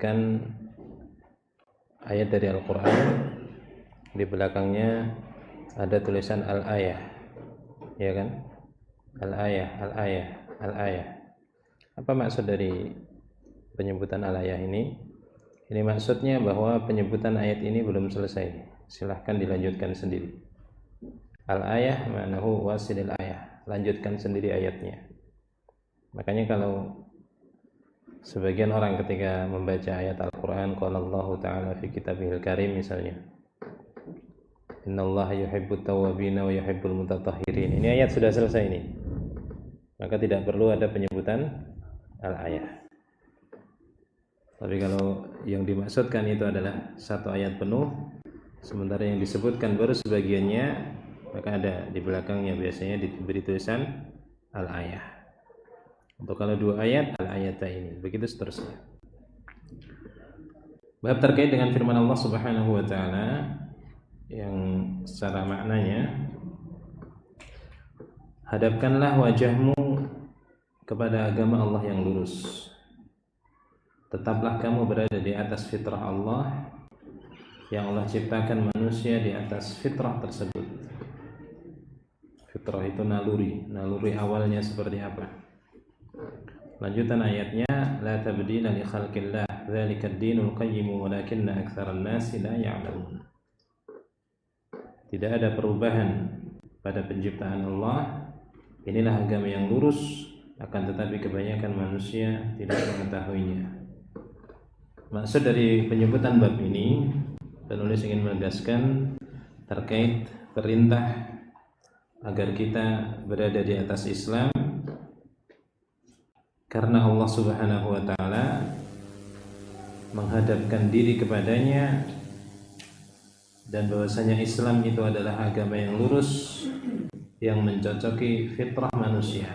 menyebutkan ayat dari Al-Quran, di belakangnya ada tulisan al-ayah, ya kan? Al-ayah, al-ayah, al-ayah. Apa maksud dari penyebutan al-ayah ini? Ini maksudnya bahwa penyebutan ayat ini belum selesai. Silahkan dilanjutkan sendiri. Al-ayah ma'nahu wasilil ayah. Lanjutkan sendiri ayatnya. Makanya kalau sebagian orang ketika membaca ayat Al-Quran, qala Allah Ta'ala fi kitabihil karim misalnya, innallaha yuhibbut tawwabina wa yuhibbul mutatahhirin. Ini ayat sudah selesai ini. Maka tidak perlu ada penyebutan al-ayah. Tapi kalau yang dimaksudkan itu adalah satu ayat penuh, sementara yang disebutkan baru sebagiannya, maka ada di belakangnya biasanya diberi tulisan al-ayah. Untuk kalau dua ayat, al-ayata ini, begitu seterusnya. Bab terkait dengan firman Allah Subhanahu wa taala yang secara maknanya, hadapkanlah wajahmu kepada agama Allah yang lurus. Tetaplah kamu berada di atas fitrah Allah yang Allah ciptakan manusia di atas fitrah tersebut. Fitrah itu naluri awalnya seperti apa? Lanjutan ayatnya, la tabdila li khalqillah, dzalika ad-dinul qayyim walakinna aktsaran nasi la ya'lamun. Tidak ada perubahan pada penciptaan Allah. Inilah agama yang lurus, akan tetapi kebanyakan manusia tidak mengetahuinya. Maksud dari penyebutan bab ini, penulis ingin menegaskan terkait perintah agar kita berada di atas Islam, karena Allah Subhanahu wa taala menghadapkan diri kepadanya, dan bahwasanya Islam itu adalah agama yang lurus yang mencocoki fitrah manusia.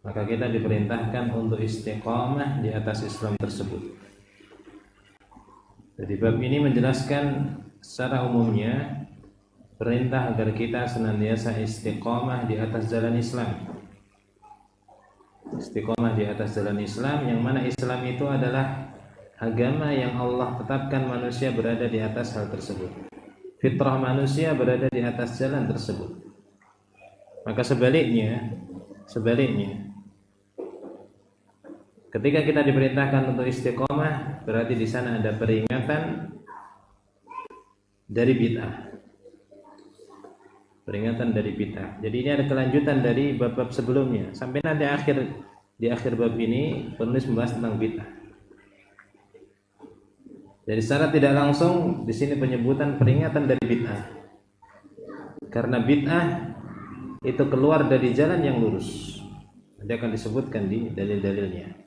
Maka kita diperintahkan untuk istiqamah di atas Islam tersebut. Jadi bab ini menjelaskan secara umumnya perintah agar kita senantiasa istiqamah di atas jalan Islam. Istiqamah di atas jalan Islam, yang mana Islam itu adalah agama yang Allah tetapkan manusia berada di atas hal tersebut. Fitrah manusia berada di atas jalan tersebut. Maka sebaliknya, ketika kita diperintahkan untuk istiqamah, berarti di sana ada peringatan dari bid'ah. Peringatan dari bid'ah. Jadi ini ada kelanjutan dari bab-bab sebelumnya. Sampai nanti di akhir bab ini penulis membahas tentang bid'ah. Jadi secara tidak langsung di sini penyebutan peringatan dari bid'ah. Karena bid'ah itu keluar dari jalan yang lurus. Nanti akan disebutkan di dalil-dalilnya.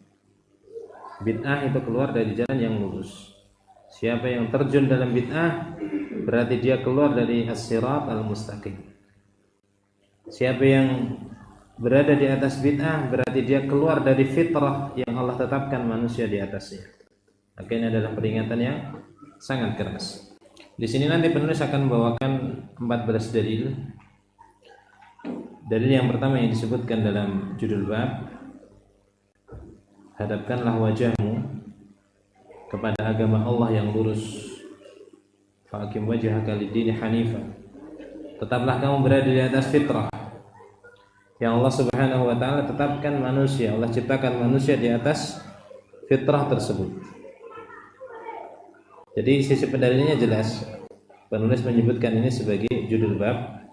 Bid'ah itu keluar dari jalan yang lurus. Siapa yang terjun dalam bid'ah, berarti dia keluar dari as-sirat al-mustaqim. Siapa yang berada di atas bid'ah, berarti dia keluar dari fitrah yang Allah tetapkan manusia di atasnya. Maka ini adalah peringatan yang sangat keras. Di sini nanti penulis akan membawakan 14 dalil. Dalil yang pertama yang disebutkan dalam judul bab, hadapkanlah wajahmu kepada agama Allah yang lurus. Faqim wajhaka lid-dini hanifa. Tetaplah kamu berada di atas fitrah yang Allah Subhanahu wa taala tetapkan manusia. Allah ciptakan manusia di atas fitrah tersebut. Jadi sisi pendalilannya jelas. Penulis menyebutkan ini sebagai judul bab,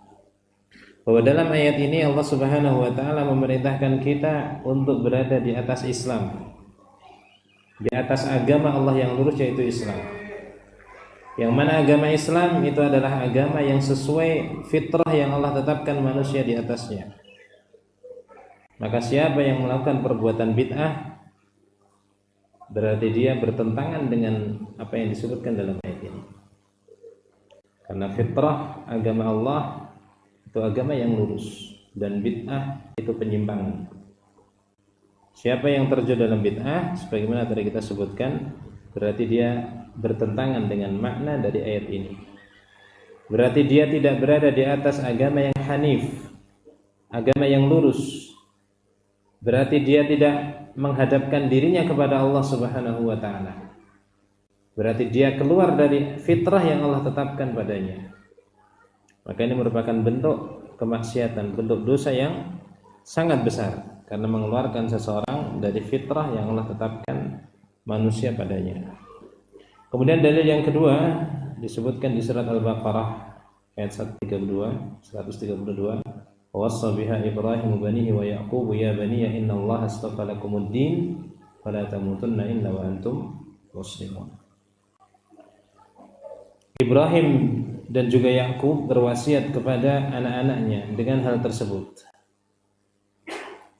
bahwa dalam ayat ini Allah Subhanahu wa taala memerintahkan kita untuk berada di atas Islam. Di atas agama Allah yang lurus, yaitu Islam. Yang mana agama Islam itu adalah agama yang sesuai fitrah yang Allah tetapkan manusia di atasnya. Maka siapa yang melakukan perbuatan bid'ah, berarti dia bertentangan dengan apa yang disebutkan dalam ayat ini. Karena fitrah agama Allah itu agama yang lurus, dan bid'ah itu penyimpangan. Siapa yang terjun dalam bid'ah, sebagaimana tadi kita sebutkan, berarti dia bertentangan dengan makna dari ayat ini. Berarti dia tidak berada di atas agama yang hanif, agama yang lurus. Berarti dia tidak menghadapkan dirinya kepada Allah Subhanahu wa taala. Berarti dia keluar dari fitrah yang Allah tetapkan padanya. Maka ini merupakan bentuk kemaksiatan, bentuk dosa yang sangat besar karena mengeluarkan seseorang dari fitrah yang Allah tetapkan manusia padanya. Kemudian dalil yang kedua disebutkan di surat Al-Baqarah ayat 132. Wassa biha Ibrahim banihi wa Yaqub ya baniya innallaha astafa lakumuddin fala tamutunna illa wa antum muslimun. Ibrahim dan juga Yakub berwasiat kepada anak-anaknya dengan hal tersebut.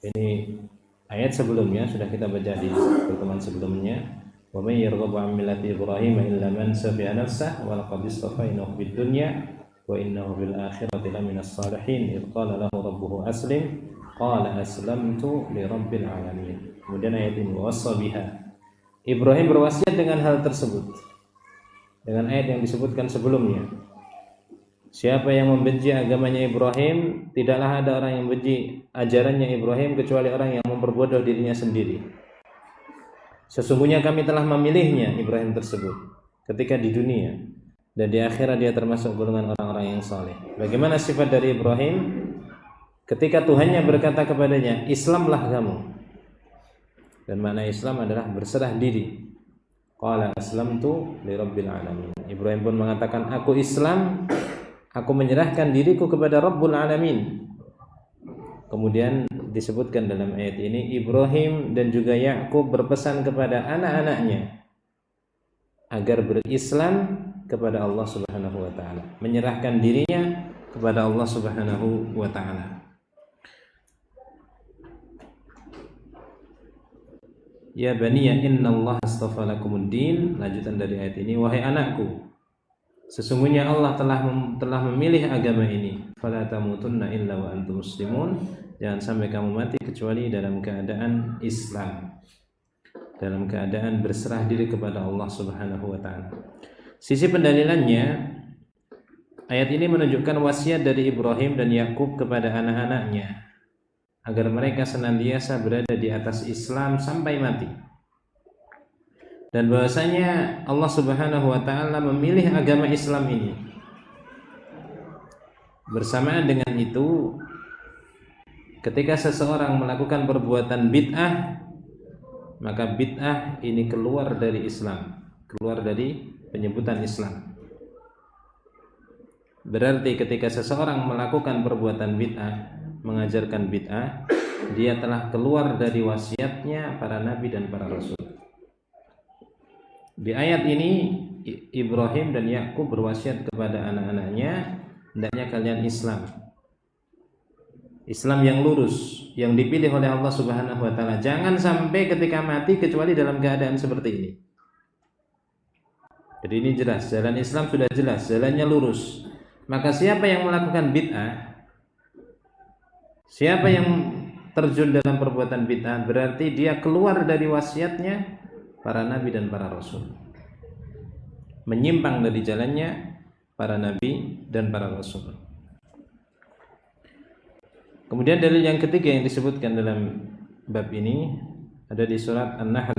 Ini ayat sebelumnya sudah kita baca di pertemuan sebelumnya. Wa may yarghabu 'an millati Ibrahim illa man safiha nafsahu wa laqad istafainahu fid dunya wa innahu bil akhirati laminas salihin. Idh qala lahu rabbuhu aslim qala aslamtu li rabbil alamin. Kemudian ayat ini wassa biha. Ibrahim berwasiat dengan hal tersebut. Dengan ayat yang disebutkan sebelumnya. Siapa yang membenci agamanya Ibrahim, tidaklah ada orang yang membenci ajarannya Ibrahim kecuali orang yang memperbodoh dirinya sendiri. Sesungguhnya kami telah memilihnya Ibrahim tersebut ketika di dunia, dan di akhirat dia termasuk golongan orang-orang yang saleh. Bagaimana sifat dari Ibrahim? Ketika Tuhannya berkata kepadanya, Islamlah kamu. Dan makna Islam adalah berserah diri. Qala aslamtu li rabbil alamin. Ibrahim pun mengatakan, aku Islam, aku menyerahkan diriku kepada Rabbul Alamin. Kemudian disebutkan dalam ayat ini, Ibrahim dan juga Yakub berpesan kepada anak-anaknya agar berislam kepada Allah Subhanahu wa taala, menyerahkan dirinya kepada Allah Subhanahu wa taala. Ya baniya innallaha astafa lakumuddin. Lanjutan dari ayat ini, wahai anakku, sesungguhnya Allah telah memilih agama ini. Fala tamutunna illa wa antum muslimun. Jangan sampai kamu mati kecuali dalam keadaan Islam, dalam keadaan berserah diri kepada Allah Subhanahu wa taala. Sisi pendalilannya, ayat ini menunjukkan wasiat dari Ibrahim dan Yakub kepada anak-anaknya agar mereka senantiasa berada di atas Islam sampai mati. Dan bahwasanya Allah Subhanahu wa taala memilih agama Islam ini. Bersamaan dengan itu, ketika seseorang melakukan perbuatan bid'ah, maka bid'ah ini keluar dari Islam, keluar dari penyebutan Islam. Berarti ketika seseorang melakukan perbuatan bid'ah, mengajarkan bid'ah, dia telah keluar dari wasiatnya para nabi dan para rasul. Di ayat ini Ibrahim dan Yakub berwasiat kepada anak-anaknya, hendaknya kalian Islam. Islam yang lurus, yang dipilih oleh Allah Subhanahu wa taala. Jangan sampai ketika mati kecuali dalam keadaan seperti ini. Jadi ini jelas, jalan Islam sudah jelas, jalannya lurus. Maka siapa yang melakukan bid'ah, siapa yang terjun dalam perbuatan bid'ah, berarti dia keluar dari wasiatnya para nabi dan para rasul, menyimpang dari jalannya para nabi dan para rasul. Kemudian dalil yang ketiga yang disebutkan dalam bab ini ada di surat An-Nahl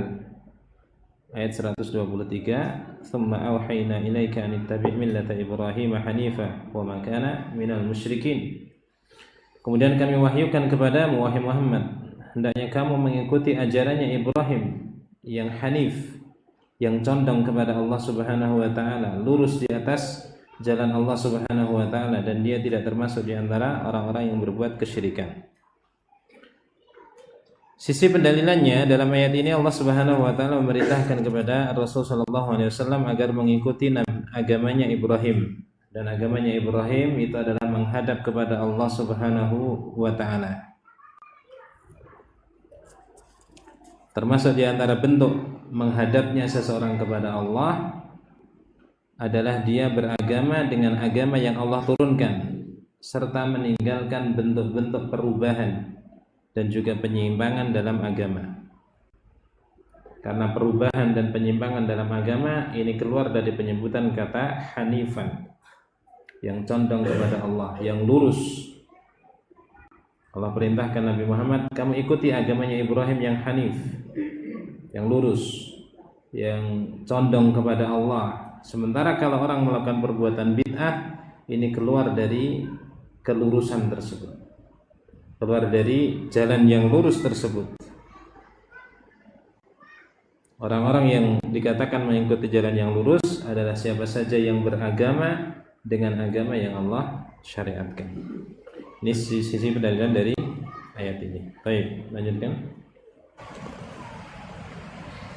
ayat 123, "Tsumma auhayna ilaika an ittabi' millata Ibrahim hanifa wa ma kana minal musyrikin." Kemudian kami wahyukan kepadamu wahai Muhammad, hendaknya kamu mengikuti ajarannya Ibrahim yang hanif, yang condong kepada Allah Subhanahu wa taala, lurus di atas jalan Allah Subhanahu wa taala, dan dia tidak termasuk di antara orang-orang yang berbuat kesyirikan. Sisi pendalilannya, dalam ayat ini Allah Subhanahu wa taala memerintahkan kepada Rasul sallallahu alaihi wasallam agar mengikuti agamanya Ibrahim, dan agamanya Ibrahim itu adalah menghadap kepada Allah Subhanahu wa taala. Termasuk di antara bentuk menghadapnya seseorang kepada Allah adalah dia beragama dengan agama yang Allah turunkan, serta meninggalkan bentuk-bentuk perubahan dan juga penyimpangan dalam agama. Karena perubahan dan penyimpangan dalam agama ini keluar dari penyebutan kata hanifan, yang condong kepada Allah, yang lurus. Allah perintahkan Nabi Muhammad, kamu ikuti agamanya Ibrahim yang hanif, yang lurus, yang condong kepada Allah. Sementara kalau orang melakukan perbuatan bid'ah, ini keluar dari kelurusan tersebut, keluar dari jalan yang lurus tersebut. Orang-orang yang dikatakan mengikuti jalan yang lurus adalah siapa saja yang beragama dengan agama yang Allah syariatkan. Ini sisi pendalilan dari ayat ini. Baik, lanjutkan.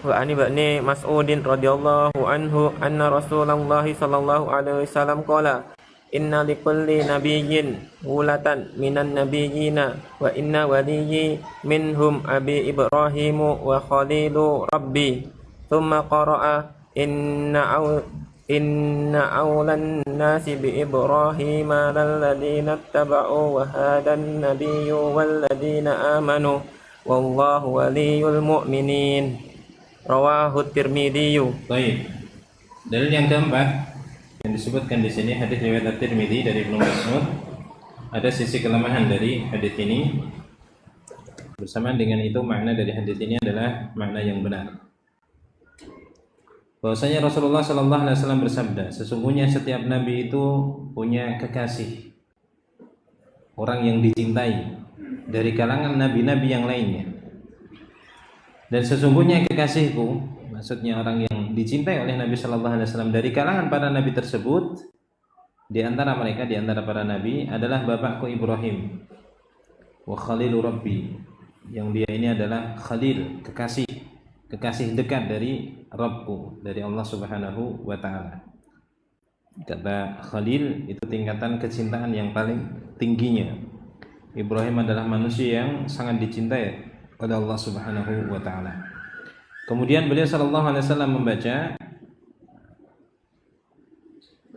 Wa ani bani Mas'udin radhiyallahu anhu anna Rasulullah sallallahu alaihi wasallam qala inna likulli nabiyyin wulatan minan nabiyyina wa inna waliyyi minhum abi Ibrahim wa khalilu rabbi thumma qara'a inna awlan nasi bi Ibrahim alladhina ittaba'u wa hadan nabiyyu walladhina amanu wallahu waliyul mu'minin rawahu Tirmidzi. Baik. Dalil yang keempat yang disebutkan di sini hadis riwayat At-Tirmidzi dari Ibnu Mas'ud. Ada sisi kelemahan dari hadis ini. Bersamaan dengan itu makna dari hadis ini adalah makna yang benar. Bahwasanya Rasulullah sallallahu alaihi wasallam bersabda, sesungguhnya setiap nabi itu punya kekasih, orang yang dicintai dari kalangan nabi-nabi yang lainnya. Dan sesungguhnya kekasihku, maksudnya orang yang dicintai oleh Nabi sallallahu alaihi wasallam dari kalangan para nabi tersebut, di antara mereka, di antara para nabi adalah bapakku Ibrahim. Wa khalilu rabbi, yang dia ini adalah khalil, kekasih dekat dari Rabbku, dari Allah Subhanahu wa taala. Kata khalil itu tingkatan kecintaan yang paling tingginya. Ibrahim adalah manusia yang sangat dicintai oleh Allah Subhanahu wa taala. Kemudian beliau sallallahu alaihi wasallam membaca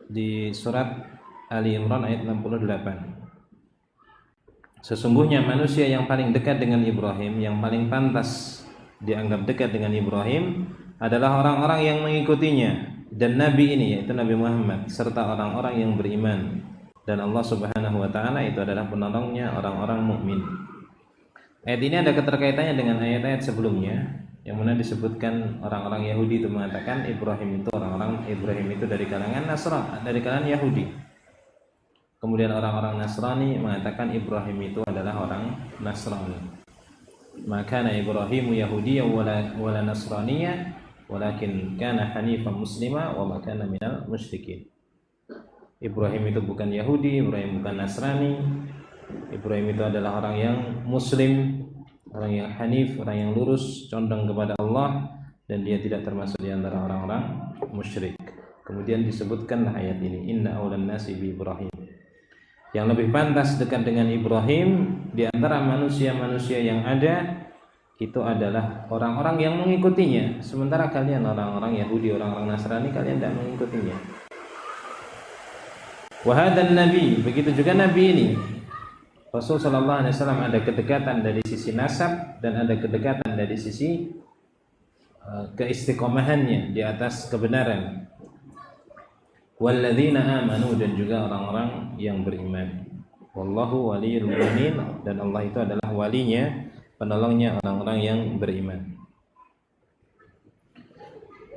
di surat Ali Imran ayat 68. Sesungguhnya manusia yang paling dekat dengan Ibrahim, yang paling pantas dianggap dekat dengan Ibrahim adalah orang-orang yang mengikutinya dan nabi ini, yaitu Nabi Muhammad, serta orang-orang yang beriman, dan Allah Subhanahu wa taala itu adalah penolongnya orang-orang mukmin. Ayat ini ada keterkaitannya dengan ayat-ayat sebelumnya yang mana disebutkan orang-orang Yahudi itu mengatakan Ibrahim itu dari kalangan Nasrani, dari kalangan Yahudi. Kemudian orang-orang Nasrani mengatakan Ibrahim itu adalah orang Nasrani. Maka Ibrahim Yahudiyya wala Nasraniyya walakin kana hanifan muslima wa ma kana minal musyrikin. Ibrahim itu bukan Yahudi, Ibrahim bukan Nasrani. Ibrahim itu adalah orang yang muslim, orang yang hanif, orang yang lurus, condong kepada Allah, dan dia tidak termasuk di antara orang-orang musyrik. Kemudian disebutkanlah ayat ini, inna awlan nasi bi Ibrahim. Yang lebih pantas dekat dengan Ibrahim di antara manusia-manusia yang ada itu adalah orang-orang yang mengikutinya. Sementara kalian orang-orang Yahudi, orang-orang Nasrani, kalian tidak mengikutinya. Wa hadan nabi, begitu juga nabi ini. Rasul sallallahu alaihi wasallam ada kedekatan dari sisi nasab dan ada kedekatan dari sisi keistiqomahannya di atas kebenaran. Walladzina amanu, dan juga orang-orang yang beriman. Wallahu waliyul mu'minin, dan Allah itu adalah walinya, penolongnya orang-orang yang beriman.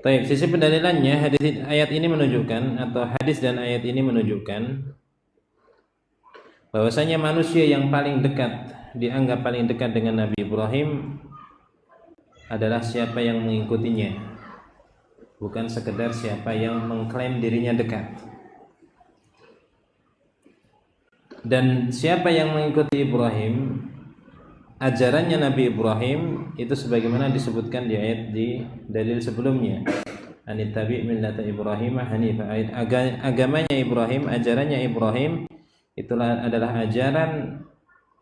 Baik, sisi pendalilannya hadis ayat ini menunjukkan, atau hadis dan ayat ini menunjukkan bahwasanya manusia yang paling dekat, dianggap paling dekat dengan Nabi Ibrahim adalah siapa yang mengikutinya, bukan sekedar siapa yang mengklaim dirinya dekat. Dan siapa yang mengikuti Ibrahim, ajarannya Nabi Ibrahim itu sebagaimana disebutkan di ayat di dalil sebelumnya, anittabi millata Ibrahim hanifa. Agamanya Ibrahim, ajarannya Ibrahim itulah adalah ajaran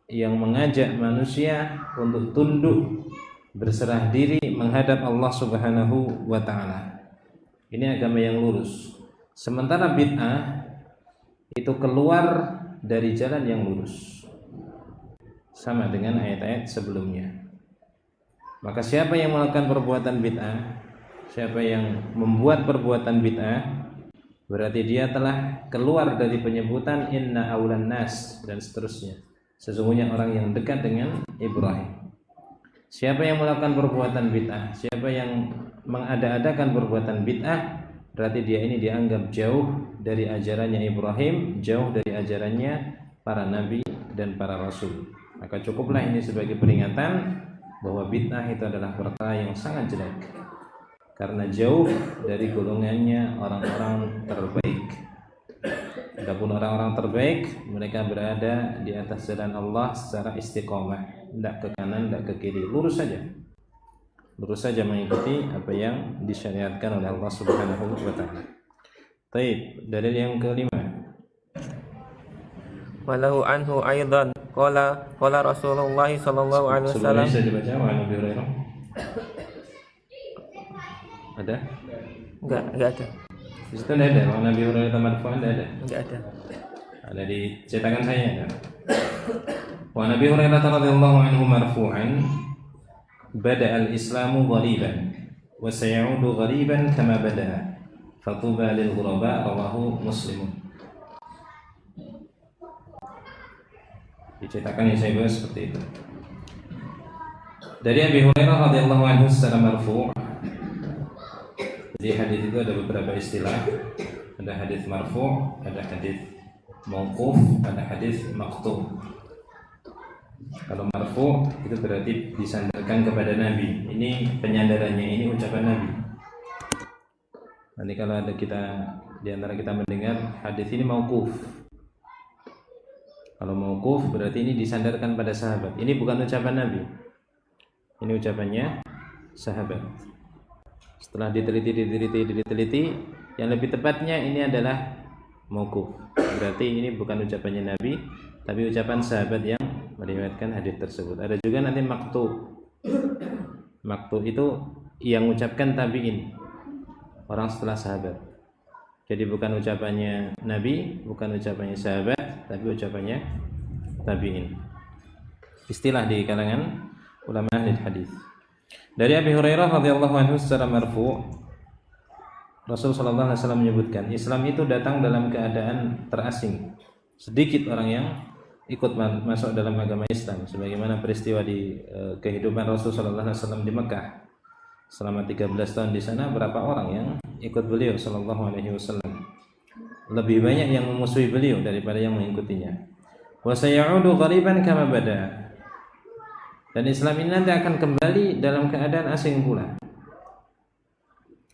yang mengajak manusia untuk tunduk, berserah diri menghadap Allah Subhanahu wa taala. Ini agama yang lurus. Sementara bid'ah itu keluar dari jalan yang lurus. Sama dengan ayat-ayat sebelumnya. Maka siapa yang melakukan perbuatan bid'ah, siapa yang membuat perbuatan bid'ah, berarti dia telah keluar dari penyebutan inna aulan nas dan seterusnya. Sesungguhnya orang yang dekat dengan Ibrahim. Siapa yang melakukan perbuatan bid'ah, siapa yang mengada-adakan perbuatan bid'ah, berarti dia ini dianggap jauh dari ajarannya Ibrahim, jauh dari ajarannya para nabi dan para rasul. Maka cukuplah ini sebagai peringatan bahwa bid'ah itu adalah perkara yang sangat jelek, karena jauh dari golongannya orang-orang terbaik. Adapun orang-orang terbaik, mereka berada di atas jalan Allah secara istiqomah, tidak ke kanan, tidak ke kiri, lurus saja mengikuti apa yang disyariatkan oleh Allah Subhanahu wa taala. Baik, dalil yang kelima. Walahu anhu aidan qala Rasulullah sallallahu alaihi wasallam. Sebelumnya saya dibaca wa Nabi Hurairah. Ada? Enggak ada. Di situ tidak ada. Wa Nabi Hurairah marfu'an tidak ada. Enggak ada. Ada di cetakan saya ada. Wa Nabi Hurairah radhiyallahu anhu marfu'an, bada al-islamu ghariban wa sayaudu ghariban kama bada. Fatuba lil ghuraba, rawahu Muslim. Dicetakan yang saya bahas seperti itu. Dari Abi Hurairah radhiyallahu anhu secara marfu'. Di hadis itu ada beberapa istilah. Ada hadis marfu', ada hadis mauquf, ada hadis maqtu'. Kalau marfu' itu berarti disandarkan kepada Nabi. Ini penyandarannya, ini ucapan Nabi. Nanti kalau ada di antara kita mendengar hadis ini mauquf. Kalau mauquf berarti ini disandarkan pada sahabat. Ini bukan ucapan Nabi. Ini ucapannya sahabat. Setelah diteliti, yang lebih tepatnya ini adalah mauquf. Berarti ini bukan ucapannya Nabi, tapi ucapan sahabat yang meriwayatkan hadis tersebut. Ada juga nanti maqtu. Maqtu itu yang ucapkan tabi'in, orang setelah sahabat. Jadi bukan ucapannya Nabi, bukan ucapannya sahabat, tapi ucapannya tabi'in. Istilah di kalangan ulama ahli hadis. Dari Abi Hurairah radhiyallahu anhu secara marfu', Rasul sallallahu alaihi wasallam menyebutkan, Islam itu datang dalam keadaan terasing. Sedikit orang yang ikut masuk dalam agama Islam, sebagaimana peristiwa di kehidupan Rasul sallallahu alaihi wasallam di Mekah. Selama 13 tahun di sana, berapa orang yang ikut beliau sallallahu alaihi wasallam? Lebih banyak yang memusuhi beliau daripada yang mengikutinya. Wa sayaudu ghariban kama bada. Dan Islam ini nanti akan kembali dalam keadaan asing pula,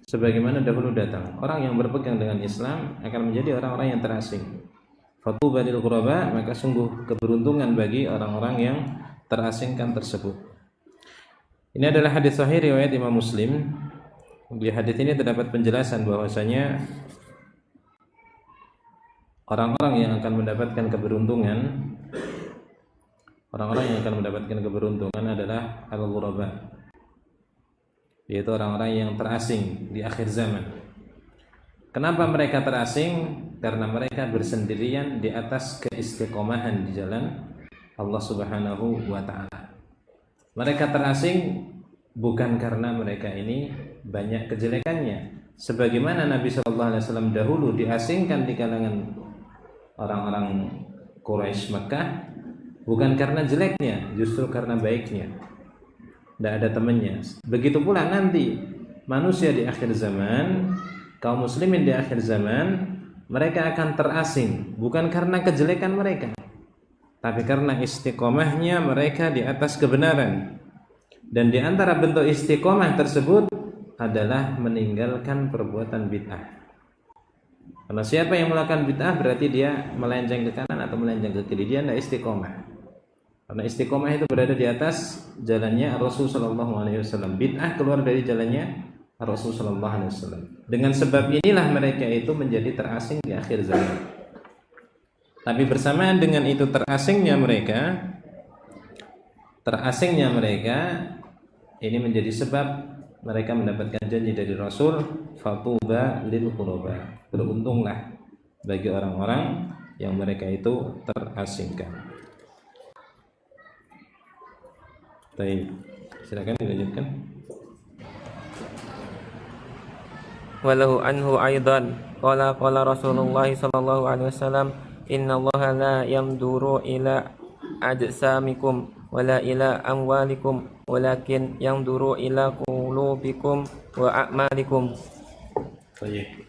sebagaimana dahulu datang. Orang yang berpegang dengan Islam akan menjadi orang-orang yang terasing. Fatuba lil ghuraba, maka sungguh keberuntungan bagi orang-orang yang terasingkan tersebut. Ini adalah hadis sahih riwayat Imam Muslim. Di hadis ini terdapat penjelasan bahwasanya orang-orang yang akan mendapatkan keberuntungan, adalah al-ghuraba, yaitu orang-orang yang terasing di akhir zaman. Kenapa mereka terasing? Karena mereka bersendirian di atas keistiqomahan di jalan Allah Subhanahu wa taala. Mereka terasing bukan karena mereka ini banyak kejelekannya, sebagaimana Nabi sallallahu alaihi wasallam dahulu diasingkan di kalangan orang-orang Quraisy Makkah, bukan karena jeleknya, justru karena baiknya. Tidak ada temannya. Begitu pula nanti manusia di akhir zaman, kaum muslimin di akhir zaman, mereka akan terasing bukan karena kejelekan mereka, tapi karena istiqomahnya mereka di atas kebenaran. Dan di antara bentuk istiqomah tersebut adalah meninggalkan perbuatan bid'ah. Karena siapa yang melakukan bid'ah berarti dia melenceng ke kanan atau melenceng ke kiri, dia tidak istiqomah. Karena istiqomah itu berada di atas jalannya Rasul sallallahu alaihi wasallam. Bid'ah keluar dari jalannya Rasul sallallahu alaihi wasallam. Dengan sebab inilah mereka itu menjadi terasing di akhir zaman. Tapi bersamaan dengan itu terasingnya mereka ini menjadi sebab mereka mendapatkan janji dari Rasul, fatuba lil ghuraba. Beruntunglah bagi orang-orang yang mereka itu terasingkan. Baik, silakan dilanjutkan. Walahu anhu aidan qala Rasulullah sallallahu alaihi wasallam, innallaha la yamduru ila ajsamikum wala ila amwalikum walakin yanzuru ila qulubikum wa a'malikum. Baik.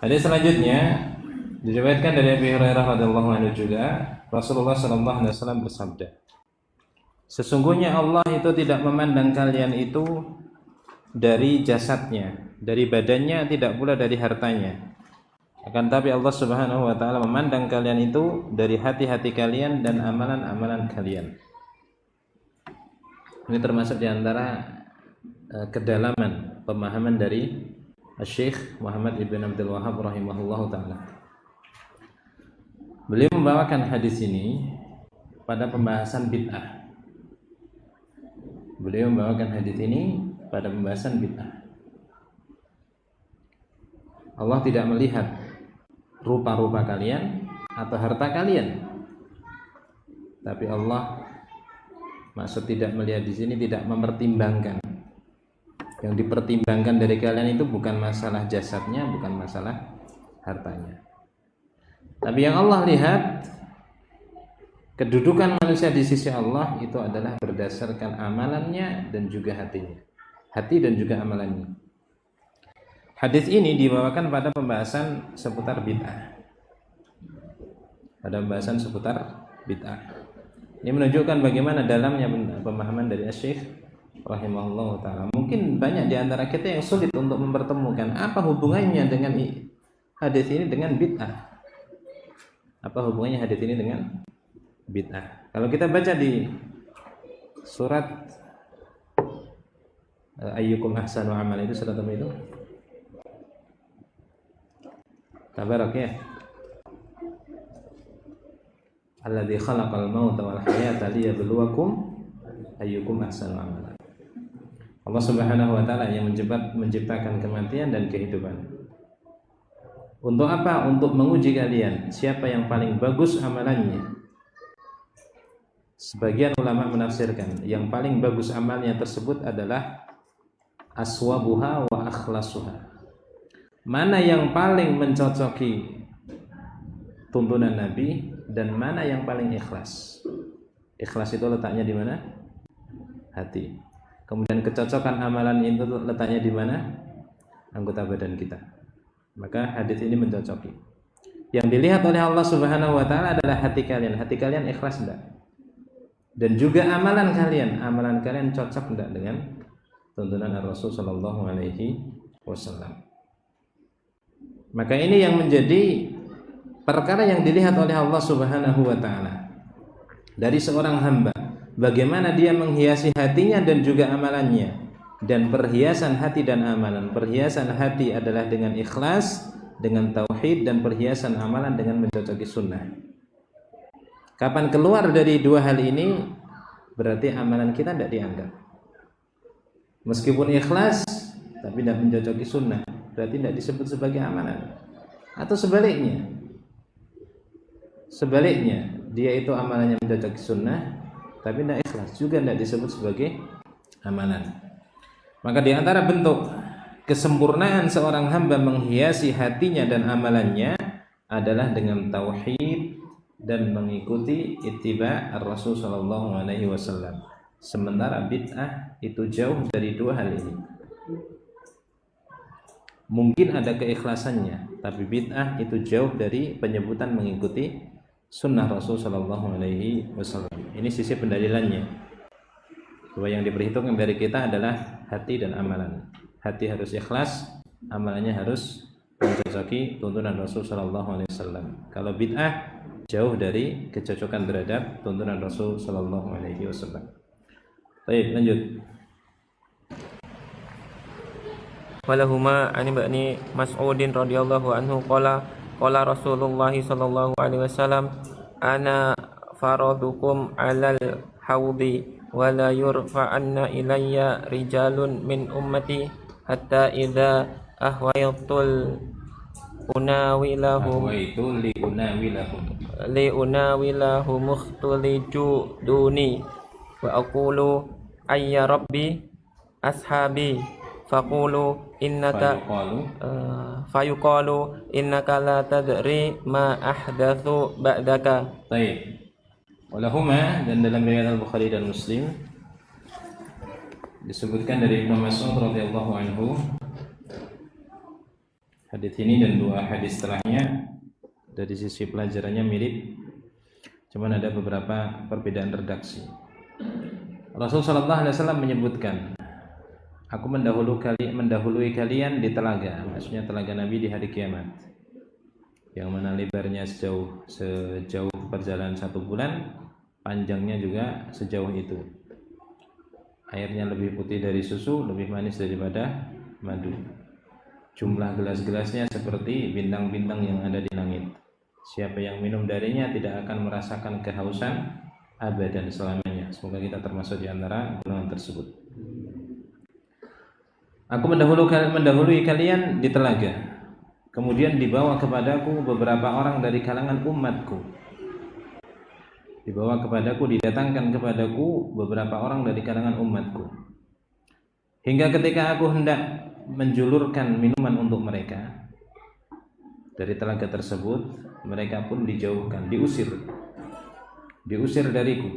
Hadis selanjutnya diriwayatkan dari Abi Hurairah radhiyallahu anhu juga, Rasulullah sallallahu alaihi wasallam bersabda, sesungguhnya Allah itu tidak memandang kalian itu dari jasadnya, dari badannya, tidak pula dari hartanya. Akan tapi Allah Subhanahu wa taala memandang kalian itu dari hati-hati kalian dan amalan-amalan kalian. Ini termasuk di antara kedalaman pemahaman dari Syekh Muhammad Ibn Abdul Wahhab rahimahullahu taala. Beliau membawakan hadis ini pada pembahasan bid'ah. Beliau membawakan hadis ini pada pembahasan bid'ah. Allah tidak melihat rupa-rupa kalian atau harta kalian, tapi Allah maksud tidak melihat di sini tidak mempertimbangkan. Yang dipertimbangkan dari kalian itu bukan masalah jasadnya, bukan masalah hartanya, tapi yang Allah lihat kedudukan manusia di sisi Allah itu adalah berdasarkan amalannya dan juga hatinya, hati dan juga amalannya. Hadis ini dibawakan pada pembahasan seputar bid'ah. Pada pembahasan seputar bid'ah. Ini menunjukkan bagaimana dalamnya pemahaman dari Syekh rahimahullah ta'ala. Mungkin banyak di antara kita yang sulit untuk mempertemukan apa hubungannya dengan hadis ini dengan bid'ah. Apa hubungannya hadis ini dengan bid'ah? Kalau kita baca di surat ayyukum ahsanu amal, itu surat apa itu? Tabarak ya. Alladzi khalaqal mauta wal hayata liyabluwakum ayyukum ahsanu amala. Allah Subhanahu wa taala yang menciptakan kematian dan kehidupan. Untuk apa? Untuk menguji kalian siapa yang paling bagus amalannya. Sebagian ulama menafsirkan yang paling bagus amalnya tersebut adalah aswabuha wa akhlasuha. Mana yang paling mencocoki tuntunan Nabi dan mana yang paling ikhlas. Ikhlas itu letaknya di mana? Hati. Kemudian kecocokan amalan itu letaknya di mana? Anggota badan kita. Maka hadis ini mencocoki. Yang dilihat oleh Allah Subhanahu wa taala adalah hati kalian. Hati kalian ikhlas enggak? Dan juga amalan kalian cocok enggak dengan tuntunan Rasul sallallahu alaihi wasallam. Maka ini yang menjadi perkara yang dilihat oleh Allah Subhanahu wa taala dari seorang hamba, bagaimana dia menghiasi hatinya dan juga amalannya. Dan perhiasan hati dan amalan, perhiasan hati adalah dengan ikhlas, dengan tauhid, dan perhiasan amalan dengan mencocoki sunnah. Kapan keluar dari dua hal ini, berarti amalan kita tidak dianggap. Meskipun ikhlas tapi tidak mencocoki sunnah, berarti tidak disebut sebagai amalan. Atau sebaliknya, dia itu amalannya mencocoki sunnah tapi tidak ikhlas, juga tidak disebut sebagai amalan. Maka di antara bentuk kesempurnaan seorang hamba menghiasi hatinya dan amalannya adalah dengan tauhid dan mengikuti ittiba ar-Rasul sallallahu alaihi wasallam. Sementara bid'ah itu jauh dari dua hal ini. Mungkin ada keikhlasannya, tapi bid'ah itu jauh dari penyebutan mengikuti sunnah Rasul sallallahu alaihi wasallam. Ini sisi pendalilannya. Bahwa yang diperhitungkan dari kita adalah hati dan amalan. Hati harus ikhlas, amalannya harus mencocoki tuntunan Rasul sallallahu alaihi wasallam. Kalau bid'ah jauh dari kecocokan terhadap tuntunan Rasul sallallahu alaihi wasallam. Baik, lanjut. Walahuma an ibni Mas'udin radhiyallahu anhu qala Rasulullah sallallahu alaihi wasallam ana faradukum 'alal haudi wa la yurfa'anna ilayya rijalun min ummati hatta idza ahwaytul unawilahum ikhtuliju duni wa aqulu ayya rabbi ashabi faqulu innaka fayuqalu innaka la tadri ma ahdatsu ba'daka. Baik. Walahuma, dan dalam riwayat Al-Bukhari dan Muslim disebutkan dari Ibnu Mas'ud radhiyallahu anhu, hadis ini dan dua hadis setelahnya dari sisi pelajarannya mirip, cuman ada beberapa perbedaan redaksi. Rasul sallallahu alaihi wasallam menyebutkan, aku mendahului kalian di telaga, maksudnya telaga Nabi di hari kiamat, yang mana lebarnya sejauh perjalanan 1 bulan, panjangnya juga sejauh itu. Airnya lebih putih dari susu, lebih manis daripada madu. Jumlah gelas-gelasnya seperti bintang-bintang yang ada di langit. Siapa yang minum darinya tidak akan merasakan kehausan abadan selamanya. Semoga kita termasuk di antara golongan tersebut. Aku mendahului kalian di telaga. Kemudian dibawa kepadaku beberapa orang dari kalangan umatku. Didatangkan kepadaku beberapa orang dari kalangan umatku. Hingga ketika aku hendak menjulurkan minuman untuk mereka dari telaga tersebut, mereka pun dijauhkan, diusir dariku.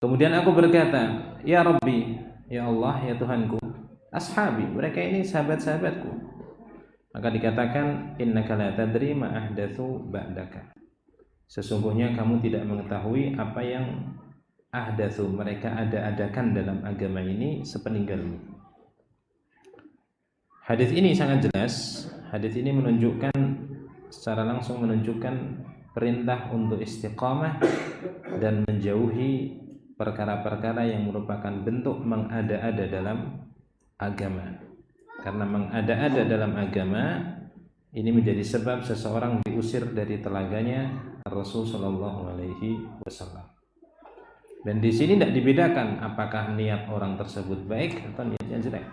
Kemudian aku berkata, ya Rabbi, ya Allah, ya Tuhanku, ashabi, mereka ini sahabat-sahabatku. Maka dikatakan, innaka la tadri ma ahdatsu ba'daka. Sesungguhnya kamu tidak mengetahui apa yang ahdatsu, mereka ada-adakan dalam agama ini sepeninggalmu. Hadis ini sangat jelas. Hadis ini secara langsung menunjukkan perintah untuk istiqamah dan menjauhi perkara-perkara yang merupakan bentuk mengada-ada dalam agama. Karena mengada-ada dalam agama ini menjadi sebab seseorang diusir dari telaganya Rasul sallallahu alaihi wasallam. Dan di sini tidak dibedakan apakah niat orang tersebut baik atau niatnya jelek.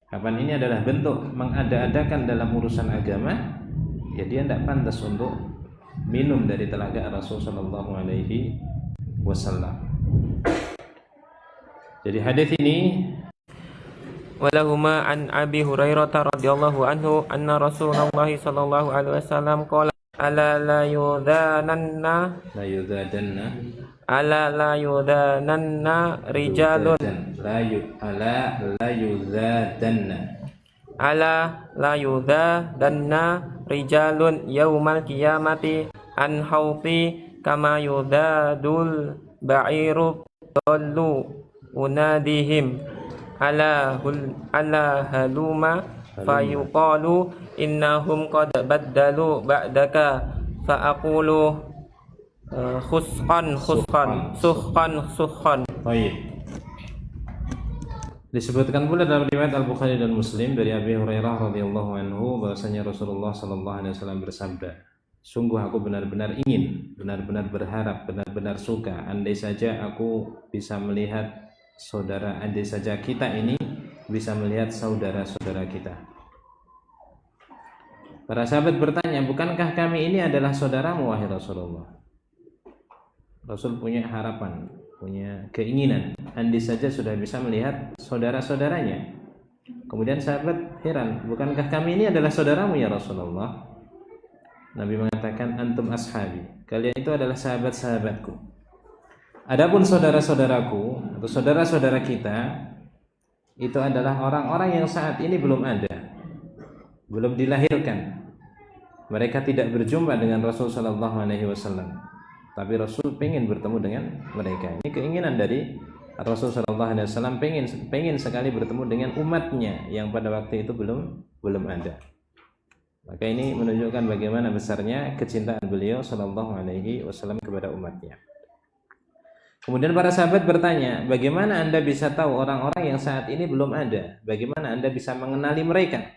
Kapan ini adalah bentuk mengada-adakan dalam urusan agama, ya dia tidak pantas untuk minum dari telaga Rasul sallallahu alaihi wasallam. Jadi hadis ini walahuma an Abi Hurairah radhiyallahu anhu anna Rasulullah sallallahu alaihi wasallam qala ala la yudananna rijalun rijalun yaumal qiyamati an hauti kama yudadul ba'iru dallu unadihim ala haluma fayuqalu innahum qad baddalu ba'daka fa aqulu suhqan. Baik. Disebutkan pula dalam riwayat Al-Bukhari dan Muslim dari Abi Hurairah radhiyallahu anhu bahwasanya Rasulullah sallallahu alaihi wasallam bersabda, sungguh aku benar-benar ingin, benar-benar berharap, benar-benar suka andai saja aku bisa melihat andai saja kita ini bisa melihat saudara-saudara kita. Para sahabat bertanya, bukankah kami ini adalah saudaramu wahai Rasulullah? Rasul punya harapan, punya keinginan, andai saja sudah bisa melihat saudara-saudaranya. Kemudian sahabat heran, bukankah kami ini adalah saudaramu ya Rasulullah? Nabi mengatakan, antum ashabi, kalian itu adalah sahabat-sahabatku. Adapun saudara-saudaraku atau saudara-saudara kita itu adalah orang-orang yang saat ini belum ada, belum dilahirkan. Mereka tidak berjumpa dengan Rasul sallallahu alaihi wasallam, tapi Rasul pengen bertemu dengan mereka. Ini keinginan dari Rasul sallallahu alaihi wasallam, pengen sekali bertemu dengan umatnya yang pada waktu itu belum ada. Maka ini menunjukkan bagaimana besarnya kecintaan beliau sallallahu alaihi wasallam kepada umatnya. Kemudian para sahabat bertanya, bagaimana Anda bisa tahu orang-orang yang saat ini belum ada? Bagaimana Anda bisa mengenali mereka?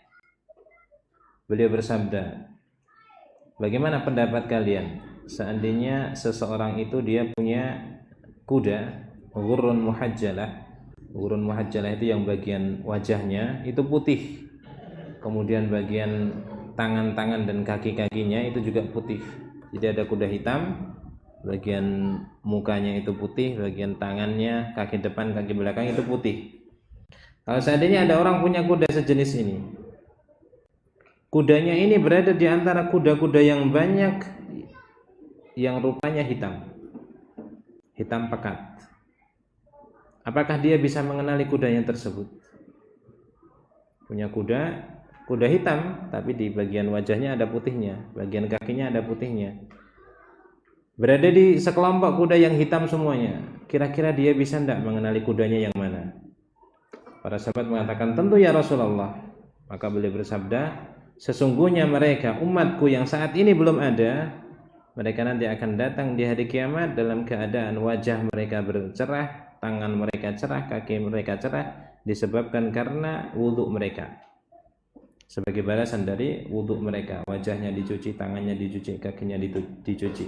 Beliau bersabda, bagaimana pendapat kalian seandainya seseorang itu dia punya kuda ghurrun muhajjalah. Ghurrun muhajjalah itu yang bagian wajahnya itu putih, kemudian bagian tangan-tangan dan kaki-kakinya itu juga putih. Jadi ada kuda hitam, bagian mukanya itu putih, bagian tangannya, kaki depan, kaki belakang itu putih. Kalau seandainya ada orang punya kuda sejenis ini, kudanya ini berada di antara kuda-kuda yang banyak yang rupanya hitam. hitam pekat. Apakah dia bisa mengenali kudanya tersebut? Punya kuda hitam, tapi di bagian wajahnya ada putihnya, bagian kakinya ada putihnya. Berada di sekelompok kuda yang hitam semuanya. Kira-kira dia bisa tidak mengenali kudanya yang mana? Para sahabat mengatakan, tentu ya Rasulullah. Maka beliau bersabda, sesungguhnya mereka, umatku yang saat ini belum ada, mereka nanti akan datang di hari kiamat dalam keadaan wajah mereka bercerah, tangan mereka cerah, kaki mereka cerah, disebabkan karena wudhu mereka. Sebagai balasan dari wudhu mereka, wajahnya dicuci, tangannya dicuci, kakinya dicuci.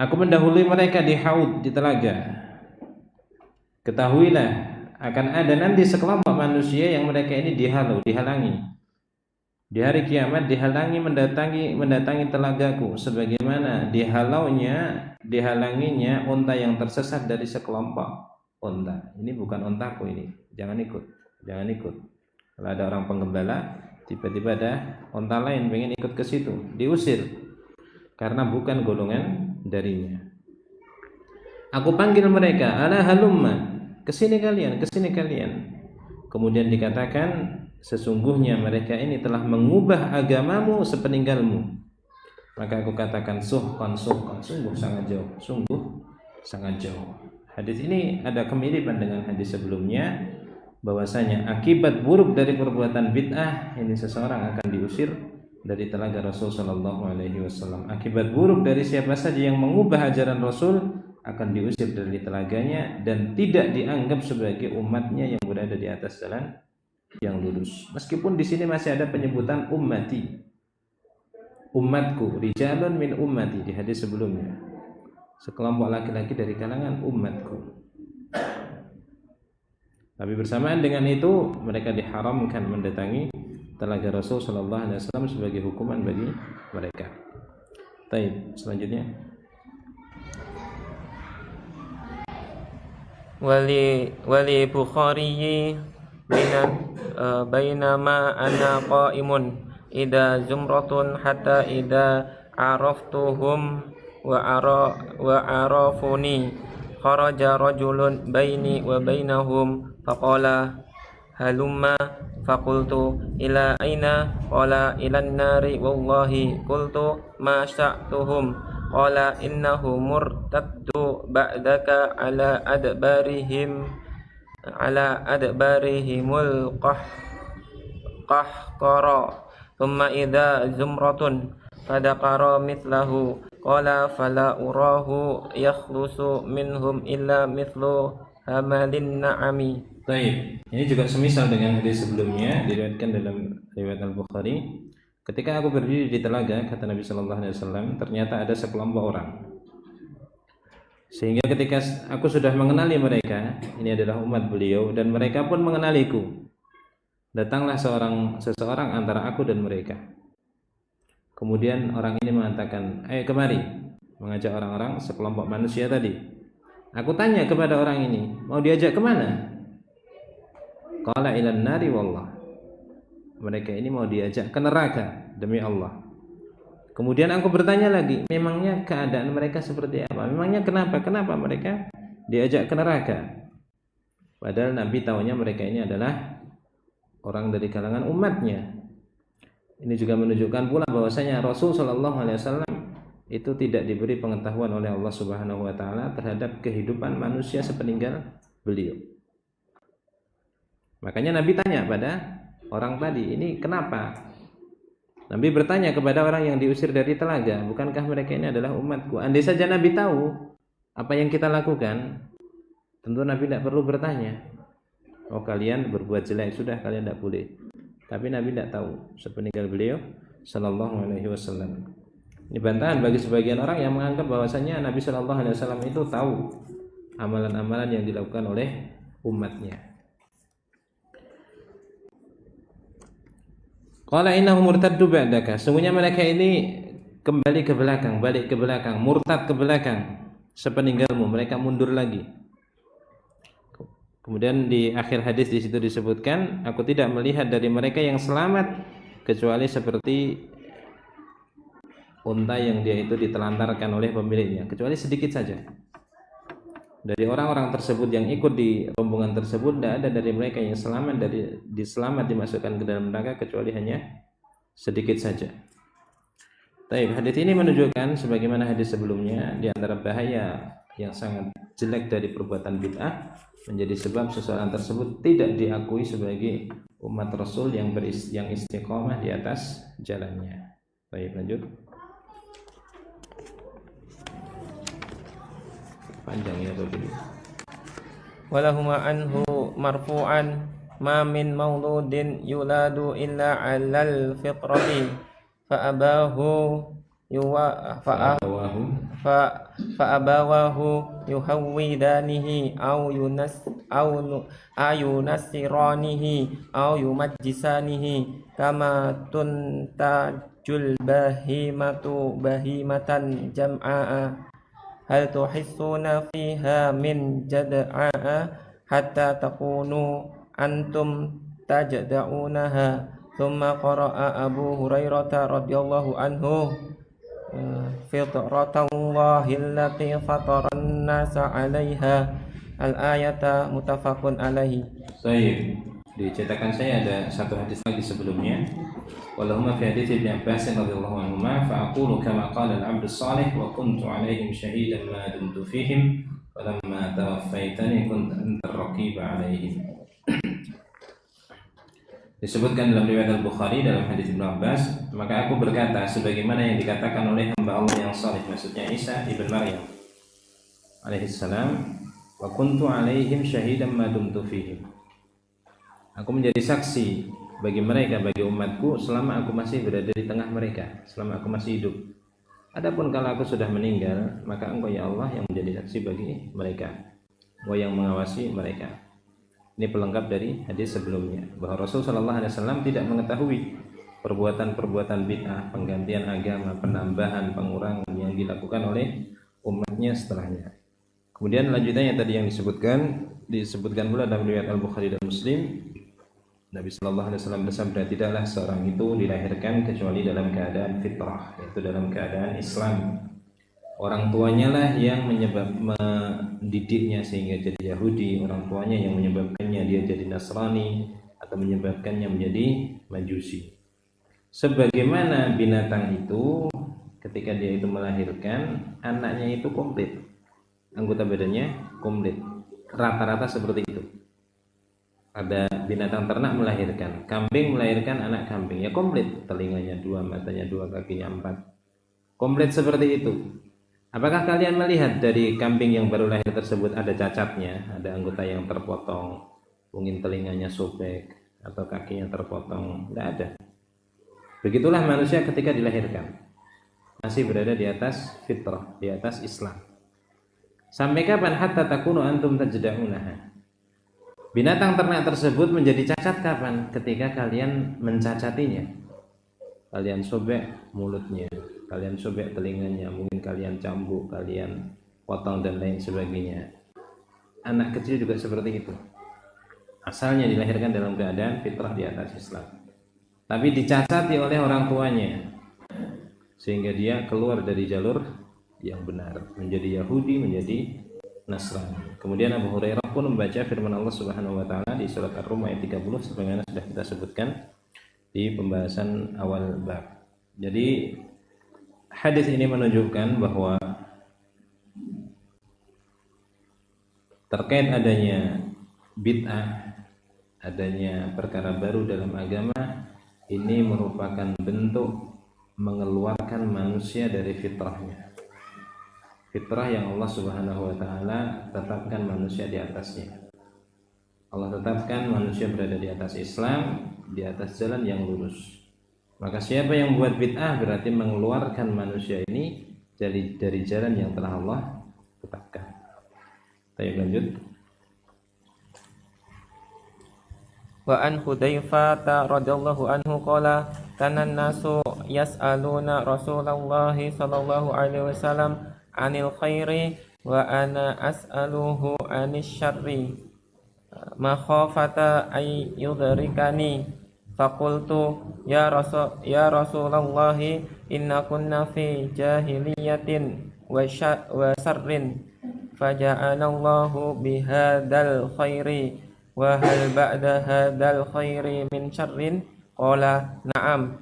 Aku mendahului mereka di haud, di telaga. Ketahuilah, akan ada nanti sekelompok manusia yang mereka ini dihalangi. Di hari kiamat mendatangi telagaku, sebagaimana dihalanginya unta yang tersesat dari sekelompok unta. Ini bukan untaku ini, jangan ikut. Kalau ada orang penggembala, tiba-tiba ada unta lain pengen ikut ke situ, diusir karena bukan golongan darinya. Aku panggil mereka, ala halumma, kesini kalian. Kemudian dikatakan, sesungguhnya mereka ini telah mengubah agamamu sepeninggalmu. Maka aku katakan, suhqan, sungguh sangat jauh. Hadis ini ada kemiripan dengan hadis sebelumnya, bahwasanya akibat buruk dari perbuatan bid'ah ini seseorang akan diusir dari telaga Rasul sallallahu alaihi wasallam. Akibat buruk dari siapa saja yang mengubah ajaran Rasul akan diusir dari telaganya dan tidak dianggap sebagai umatnya yang berada di atas jalan yang lurus. Meskipun di sini masih ada penyebutan ummati, umatku, rijalun min ummati di hadis sebelumnya, sekelompok laki-laki dari kalangan umatku. Tapi bersamaan dengan itu mereka diharamkan mendatangi telaga Rasul sallallahu alaihi wasallam sebagai hukuman bagi mereka. Baik, selanjutnya wali Bukhari bainama ana qaimun ida zumratun hatta ida araftuhum wa arafuni kharaja rajulun baini wa bainahum faqala halumma faqultu ila aina qala ilan nari wallahi qultu ma sya'tuhum qala innahu murtaddu ba'daka ala adbarihimul qahqara thumma idza zumratun fadaqara mithlahu qala fala urahu yakhlusu minhum illa mithlu hamalin na'ami. Baik, ini juga semisal dengan hadis sebelumnya diriwayatkan dalam riwayat Al-Bukhari. Ketika aku berdiri di telaga, kata Nabi sallallahu alaihi wasallam, ternyata ada sekelompok orang. Sehingga ketika aku sudah mengenali mereka, ini adalah umat beliau dan mereka pun mengenaliku. Datanglah seseorang antara aku dan mereka. Kemudian orang ini mengatakan, "Ayo kemari," mengajak orang-orang sekelompok manusia tadi. Aku tanya kepada orang ini, mau diajak kemana? Qala ilan nari wallah. Mereka ini mau diajak ke neraka demi Allah. Kemudian aku bertanya lagi, memangnya keadaan mereka seperti apa? Memangnya kenapa mereka diajak ke neraka? Padahal Nabi tahunya mereka ini adalah orang dari kalangan umatnya. Ini juga menunjukkan pula bahwasanya Rasul sallallahu alaihi wasallam itu tidak diberi pengetahuan oleh Allah Subhanahu wa taala terhadap kehidupan manusia sepeninggal beliau. Makanya Nabi tanya pada orang tadi, ini kenapa? Nabi bertanya kepada orang yang diusir dari telaga, bukankah mereka ini adalah umatku? Andai saja Nabi tahu apa yang kita lakukan, tentu Nabi tidak perlu bertanya. Oh, kalian berbuat jelek, sudah, kalian tidak boleh. Tapi Nabi tidak tahu sepeninggal beliau sallallahu alaihi wasallam. Ini bantahan bagi sebagian orang yang menganggap bahwasanya Nabi sallallahu alaihi wasallam itu tahu amalan-amalan yang dilakukan oleh umatnya. Qala innahu murtaddu ba'daka. Sungguhnya mereka ini kembali ke belakang, balik ke belakang, murtad ke belakang sepeninggalmu, mereka mundur lagi. Kemudian di akhir hadis di situ disebutkan, aku tidak melihat dari mereka yang selamat kecuali seperti unta yang dia itu ditelantarkan oleh pemiliknya, kecuali sedikit saja. Dari orang-orang tersebut yang ikut di rombongan tersebut, tidak ada dari mereka yang selamat dimasukkan ke dalam neraka kecuali hanya sedikit saja. Baik, hadis ini menunjukkan sebagaimana hadis sebelumnya, di antara bahaya yang sangat jelek dari perbuatan bid'ah menjadi sebab seseorang tersebut tidak diakui sebagai umat Rasul yang istiqomah di atas jalannya. Baik, lanjut. Panjang ya tadi. Walahuma anhu marfu'an ma min mauludin yuladu illa 'alal fitrati fa abawahu yuhawwidanihi aw yunassiranihi aw yumajjisanihi kama tuntajul bahimatan jam'a. Hal tuhissuna fiha min jad'a hatta takunu antum tajda'unaha. Thumma qara'a Abu Hurairah radhiyallahu anhu fitratallahi allati fataran nasa 'alaiha. Al-ayata muttafaqun alaihi. Baik, diceritakan saya ada satu hadis lagi sebelumnya. Walahuma fi hadits Ibnu Abbas radhiyallahu anhuma fa aqulu kama qala al-'abdu salih wa kuntu 'alaihim shahidan ma dumtu fihim falamma tawaffaitani kunta anta ar-raqib 'alaihim. Disebutkan dalam riwayat Al-Bukhari dalam hadis Ibnu Abbas, maka aku berkata sebagaimana yang dikatakan oleh hamba Allah yang saleh, maksudnya Isa ibn Maryam alaihi salam, wa kuntu 'alaihim shahidan ma dumtu fihim. Aku menjadi saksi bagi mereka, bagi umatku selama aku masih berada di tengah mereka, selama aku masih hidup. Adapun kalau aku sudah meninggal, maka Engkau ya Allah yang menjadi saksi bagi mereka, Engkau yang mengawasi mereka. Ini pelengkap dari hadis sebelumnya, bahwa Rasulullah SAW tidak mengetahui perbuatan-perbuatan bid'ah, penggantian agama, penambahan, pengurangan yang dilakukan oleh umatnya setelahnya. Kemudian lanjutannya tadi yang disebutkan pula dalam riwayat Al-Bukhari dan Muslim, Nabi Shallallahu Alaihi Wasallam bersabda, tidaklah seorang itu dilahirkan kecuali dalam keadaan fitrah, yaitu dalam keadaan Islam. Orang tuanya lah yang mendidiknya sehingga jadi Yahudi, orang tuanya yang menyebabkannya dia jadi Nasrani atau menyebabkannya menjadi Majusi. Sebagaimana binatang itu ketika dia itu melahirkan, anaknya itu komplit, anggota badannya komplit, rata-rata seperti itu. Ada binatang ternak melahirkan, kambing melahirkan anak kambing, ya komplit, telinganya 2, matanya 2, kakinya 4, komplit seperti itu. Apakah kalian melihat dari kambing yang baru lahir tersebut ada cacatnya, ada anggota yang terpotong, mungkin telinganya sobek atau kakinya terpotong? Tidak ada. Begitulah manusia ketika dilahirkan, masih berada di atas fitrah, di atas Islam. Sampai kapan? Hatta takunu antum tajda'unaha. Binatang ternak tersebut menjadi cacat kapan? Ketika kalian mencacatinya. Kalian sobek mulutnya, kalian sobek telinganya, mungkin kalian cambuk, kalian potong dan lain sebagainya. Anak kecil juga seperti itu. Asalnya dilahirkan dalam keadaan fitrah di atas Islam, tapi dicacati oleh orang tuanya sehingga dia keluar dari jalur yang benar, menjadi Yahudi, menjadi Nasrani. Kemudian Abu Hurairah pun membaca firman Allah Subhanahu wa taala di surat Ar-Rum ayat 30 sebagaimana sudah kita sebutkan di pembahasan awal bab. Jadi hadis ini menunjukkan bahwa terkait adanya bid'ah, adanya perkara baru dalam agama, ini merupakan bentuk mengeluarkan manusia dari fitrahnya. Fitrah yang Allah Subhanahu wa taala tetapkan manusia di atasnya. Allah tetapkan manusia berada di atas Islam, di atas jalan yang lurus. Maka siapa yang buat bid'ah berarti mengeluarkan manusia ini dari jalan yang telah Allah tetapkan. Kita lanjut. Wa an Hudzaifah radhiyallahu anhu qala kana an-nasu yas'aluna Rasulullah sallallahu alaihi wasallam 'anil khairi wa ana as'aluhu 'anil syarri makhafata ay yudrikani faqultu ya Rasulullah inna kunna fi jahiliyatin wa sarrin faja'alallahu bihadzal khairi wa hal ba'da hadzal khairi min syarrin qala na'am.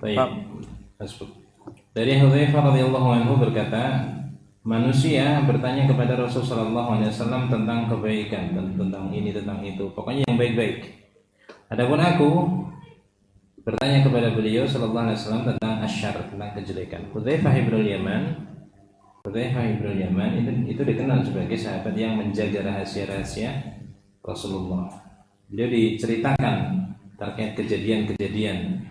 Dari Hudzaifah radhiyallahu anhu berkata, manusia bertanya kepada Rasulullah sallallahu alaihi wasallam tentang kebaikan, tentang ini, tentang itu, pokoknya yang baik-baik. Adapun aku bertanya kepada beliau sallallahu alaihi wasallam tentang asyar, tentang kejelekan. Hudzaifah ibnul Yaman itu dikenal sebagai sahabat yang menjaga rahasia-rahasia Rasulullah. Beliau diceritakan terkait kejadian-kejadian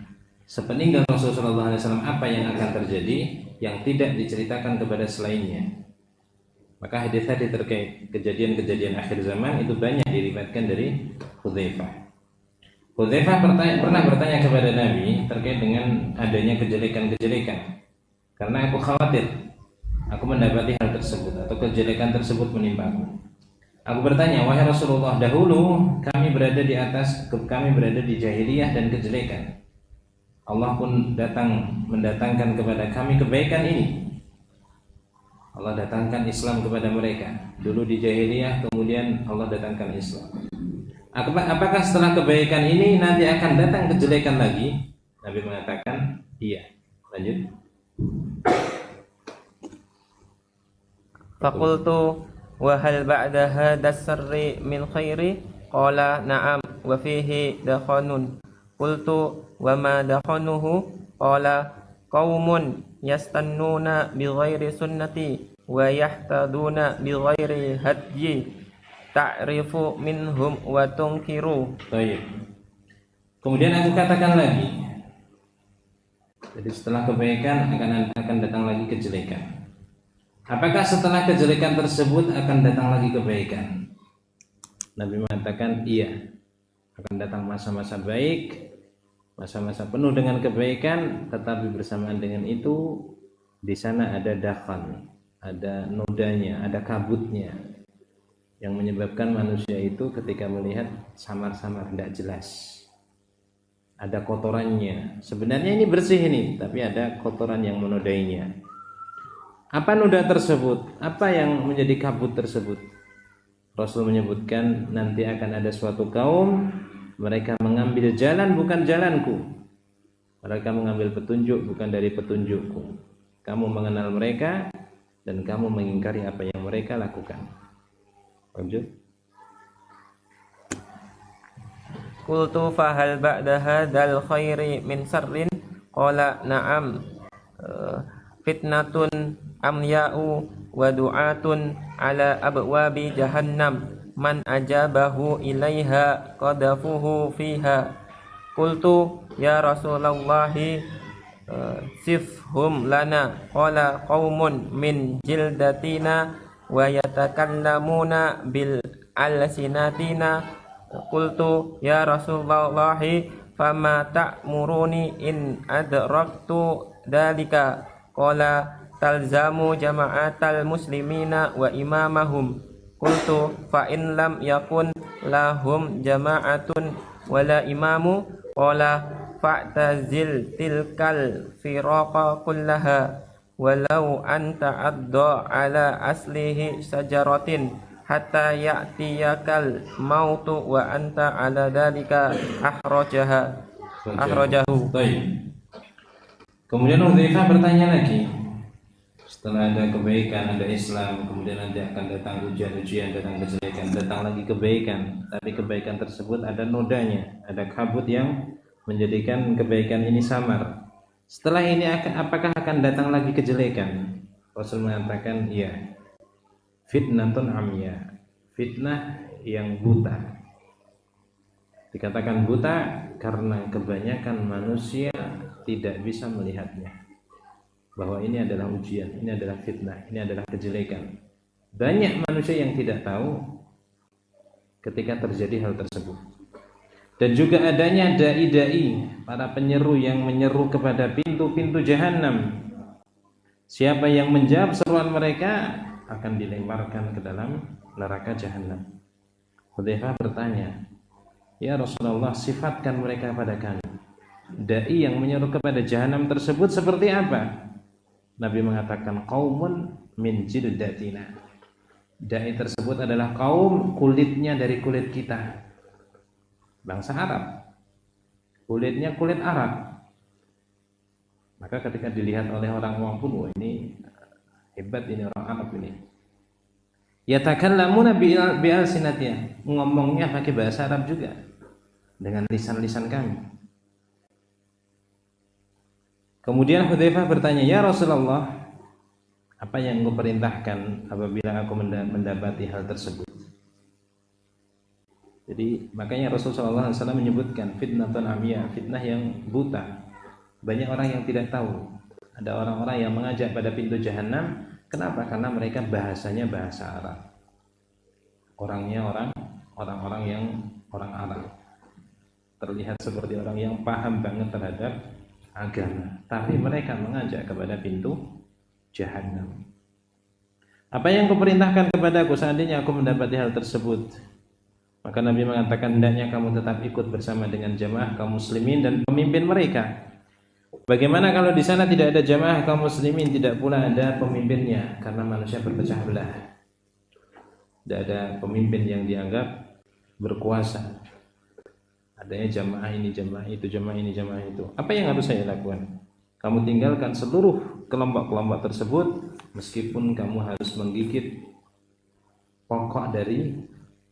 sepeninggal Rasulullah SAW apa yang akan terjadi yang tidak diceritakan kepada selainnya. Maka hadis-hadis terkait kejadian-kejadian akhir zaman itu banyak diriwayatkan dari Hudzaifah. Hudzaifah pernah bertanya kepada Nabi terkait dengan adanya kejelekan-kejelekan. Karena aku khawatir aku mendapati hal tersebut atau kejelekan tersebut menimpa aku. Aku bertanya, wahai Rasulullah, dahulu kami berada di jahiliyah dan kejelekan. Allah pun mendatangkan kepada kami kebaikan ini. Allah datangkan Islam kepada mereka. Dulu di jahiliyah, kemudian Allah datangkan Islam. Apakah setelah kebaikan ini nanti akan datang kejelekan lagi? Nabi mengatakan, iya. Lanjut. Faqultu wa hal ba'da hadas sarri min khairi qala na'am wa fihi dakhanun. Qultu wa ma dakhanuhu qala qaumun yastannuna bi ghairi sunnati wa yahtaduna bi ghairi hadyi ta'rifu minhum wa tunkiru. Baik. Kemudian aku katakan lagi. Jadi setelah kebaikan akan datang lagi kejelekan. Apakah setelah kejelekan tersebut akan datang lagi kebaikan? Nabi mengatakan iya. Akan datang masa-masa baik, masa-masa penuh dengan kebaikan, tetapi bersamaan dengan itu di sana ada dakhan, ada nodanya, ada kabutnya yang menyebabkan manusia itu ketika melihat samar-samar tidak jelas. Ada kotorannya. Sebenarnya ini bersih ini, tapi ada kotoran yang menodainya. Apa noda tersebut? Apa yang menjadi kabut tersebut? Rasul menyebutkan nanti akan ada suatu kaum, mereka mengambil jalan bukan jalanku. Mereka mengambil petunjuk bukan dari petunjukku. Kamu mengenal mereka dan kamu mengingkari apa yang mereka lakukan. Lanjut. Qultu fa hal ba'da hadzal khairi min sarrin qala na'am. Fitnatun amya'u wa du'atun ala abwabi jahannam man ajabahu ilaiha qadafuhu fiha. Qultu ya Rasulullah sifhum lana qala qaumun min jildatina wa yatakallamuna bil alsinatina. Qultu ya Rasulullah fama ta'muruni in adraktu dalika. Qala talzamu jama'atal muslimina wa imamahum. Qultu fa in lam yakun lahum jama'atun wala imamu. Qala fa'tazil tilkal firaqa kullaha walau anta adda ala aslihi sajaratin hatta ya'tiyakal mautu wa anta ala dalika ahrajahu. Kemudian Hudzaifah bertanya lagi, setelah ada kebaikan, ada Islam, kemudian nanti akan datang ujian-ujian, datang kejelekan, datang lagi kebaikan. Tapi kebaikan tersebut ada nodanya, ada kabut yang menjadikan kebaikan ini samar. Setelah ini apakah akan datang lagi kejelekan? Rasul mengatakan, iya. Fitnatun amya, fitnah yang buta. Dikatakan buta karena kebanyakan manusia tidak bisa melihatnya, bahwa ini adalah ujian, ini adalah fitnah, ini adalah kejelekan. Banyak manusia yang tidak tahu ketika terjadi hal tersebut. Dan juga adanya dai-dai, para penyeru yang menyeru kepada pintu-pintu jahanam. Siapa yang menjawab seruan mereka akan dilemparkan ke dalam neraka jahanam. Hudzaifah bertanya, ya Rasulullah, sifatkan mereka pada kami. Dai yang menyeru kepada jahanam tersebut seperti apa? Nabi mengatakan qaumun min jildatina. dai tersebut adalah kaum kulitnya dari kulit kita, bangsa Arab, kulitnya kulit Arab. Maka ketika dilihat oleh orang awam pun, wah ini hebat, ini orang Arab ini. Yatakallamuna bi'alsinatihim, ngomongnya pakai bahasa Arab juga, dengan lisan-lisan kami. Kemudian Hudzaifah bertanya, "Ya Rasulullah, apa yang engkau perintahkan apabila aku mendapati hal tersebut?" Jadi makanya Rasulullah SAW menyebutkan fitnatun amiyah, fitnah yang buta. Banyak orang yang tidak tahu. Ada orang-orang yang mengajak pada pintu jahanam. Kenapa? Karena mereka bahasanya bahasa Arab. Orangnya orang-orang yang orang Arab. Terlihat seperti orang yang paham banget terhadap agama, tapi mereka mengajak kepada pintu jahanam. Apa yang kau perintahkan kepadaku seandainya aku mendapati hal tersebut? Maka Nabi mengatakan, hendaknya kamu tetap ikut bersama dengan jamaah kaum muslimin dan pemimpin mereka. Bagaimana kalau di sana tidak ada jamaah kaum muslimin, tidak pula ada pemimpinnya, karena manusia berpecah belah. Tidak ada pemimpin yang dianggap berkuasa. Adanya jamaah ini, jamaah itu, jamaah ini, jamaah itu. Apa yang harus saya lakukan? Kamu tinggalkan seluruh kelompok-kelompok tersebut, meskipun kamu harus menggigit pokok dari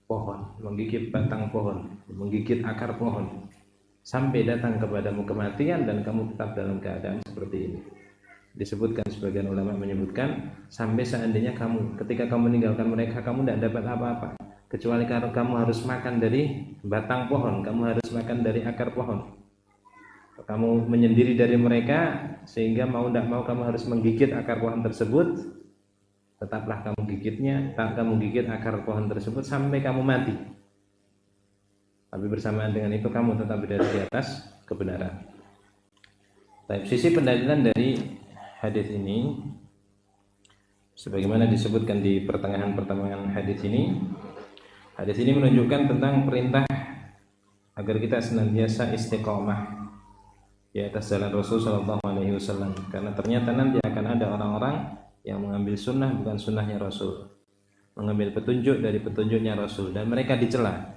pohon, menggigit batang pohon, menggigit akar pohon, sampai datang kepadamu kematian dan kamu tetap dalam keadaan seperti ini. Disebutkan, sebagian ulama menyebutkan, sampai seandainya kamu, ketika kamu meninggalkan mereka, kamu tidak dapat apa-apa, kecuali kalau kamu harus makan dari batang pohon, kamu harus makan dari akar pohon. Kamu menyendiri dari mereka, sehingga mau tidak mau kamu harus menggigit akar pohon tersebut. Tetaplah kamu gigitnya, kamu gigit akar pohon tersebut sampai kamu mati. Tapi bersamaan dengan itu kamu tetap berada di atas kebenaran. Tapi sisi pendalilan dari hadis ini, sebagaimana disebutkan di pertengahan hadis ini menunjukkan tentang perintah agar kita senantiasa istiqomah di atas jalan Rasul Shallallahu Alaihi Wasallam. Karena ternyata nanti akan ada orang-orang yang mengambil sunnah bukan sunnahnya Rasul, mengambil petunjuk dari petunjuknya Rasul, dan mereka dicela.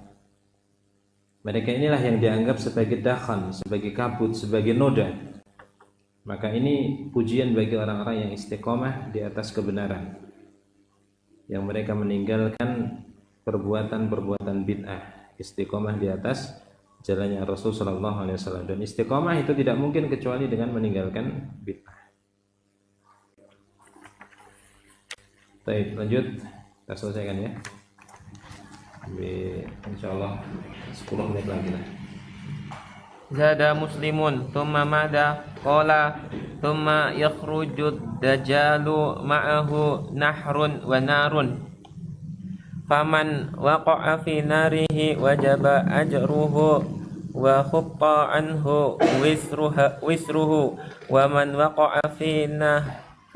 Mereka inilah yang dianggap sebagai dakhan, sebagai kabut, sebagai noda. Maka ini pujian bagi orang-orang yang istiqomah di atas kebenaran, yang mereka meninggalkan perbuatan-perbuatan bid'ah, istiqomah di atas jalannya Rasul Sallallahu Alaihi Wasallam. Dan istiqomah itu tidak mungkin kecuali dengan meninggalkan bid'ah. Baik, lanjut, kita selesaikan ya. Insyaallah 10 menit lagi lah. Zada Muslimun thumma mada qala thumma yakhrujud dajalu ma'ahu nahrun wa narun faman waqa'a fi narihi wajaba ajruhu wa khutta anhu wisruhu wa man waqa'a fi